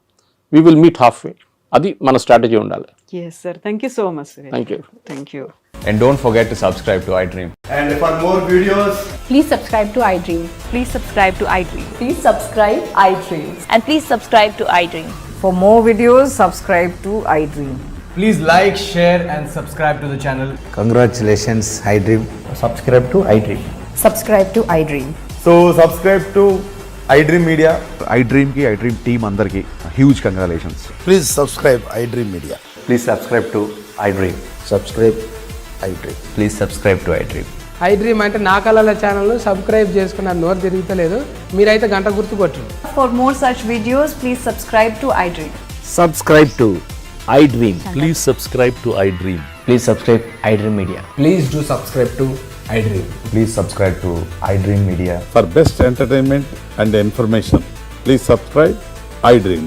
[SPEAKER 3] we will meet halfway. అది మన స్ట్రాటజీ ఉండాలి.
[SPEAKER 2] Yes, sir. Thank you so much.
[SPEAKER 3] Thank you.
[SPEAKER 2] Thank you.
[SPEAKER 4] And don't forget to subscribe to iDream.
[SPEAKER 5] And for more videos,
[SPEAKER 6] Please subscribe to iDream.
[SPEAKER 7] Please subscribe to iDream.
[SPEAKER 6] Please subscribe iDream.
[SPEAKER 7] And please subscribe to iDream.
[SPEAKER 8] For more videos, subscribe to iDream.
[SPEAKER 5] please like, share, and subscribe to the channel.
[SPEAKER 9] Congratulations, iDream. Subscribe to iDream.
[SPEAKER 6] Subscribe to iDream.
[SPEAKER 5] So subscribe to iDream Media.
[SPEAKER 10] iDream team అందరికి huge congratulations.
[SPEAKER 9] Please subscribe iDream Media.
[SPEAKER 4] Please subscribe to iDream.
[SPEAKER 9] Subscribe iDream.
[SPEAKER 4] Please subscribe to iDream.
[SPEAKER 11] iDream అంటే నా కళల ఛానల్ను subscribe చేసుకున్న నోరు తిరుగుతలేదు, మీరైతే గంట గుర్తు కొట్టండి.
[SPEAKER 6] For more such videos, please subscribe to iDream.
[SPEAKER 9] Subscribe to iDream.
[SPEAKER 10] Please subscribe to iDream.
[SPEAKER 4] Please subscribe iDream Media.
[SPEAKER 11] Please do subscribe to iDream.
[SPEAKER 4] Please subscribe to iDream Media.
[SPEAKER 10] For best entertainment and information, please subscribe iDream.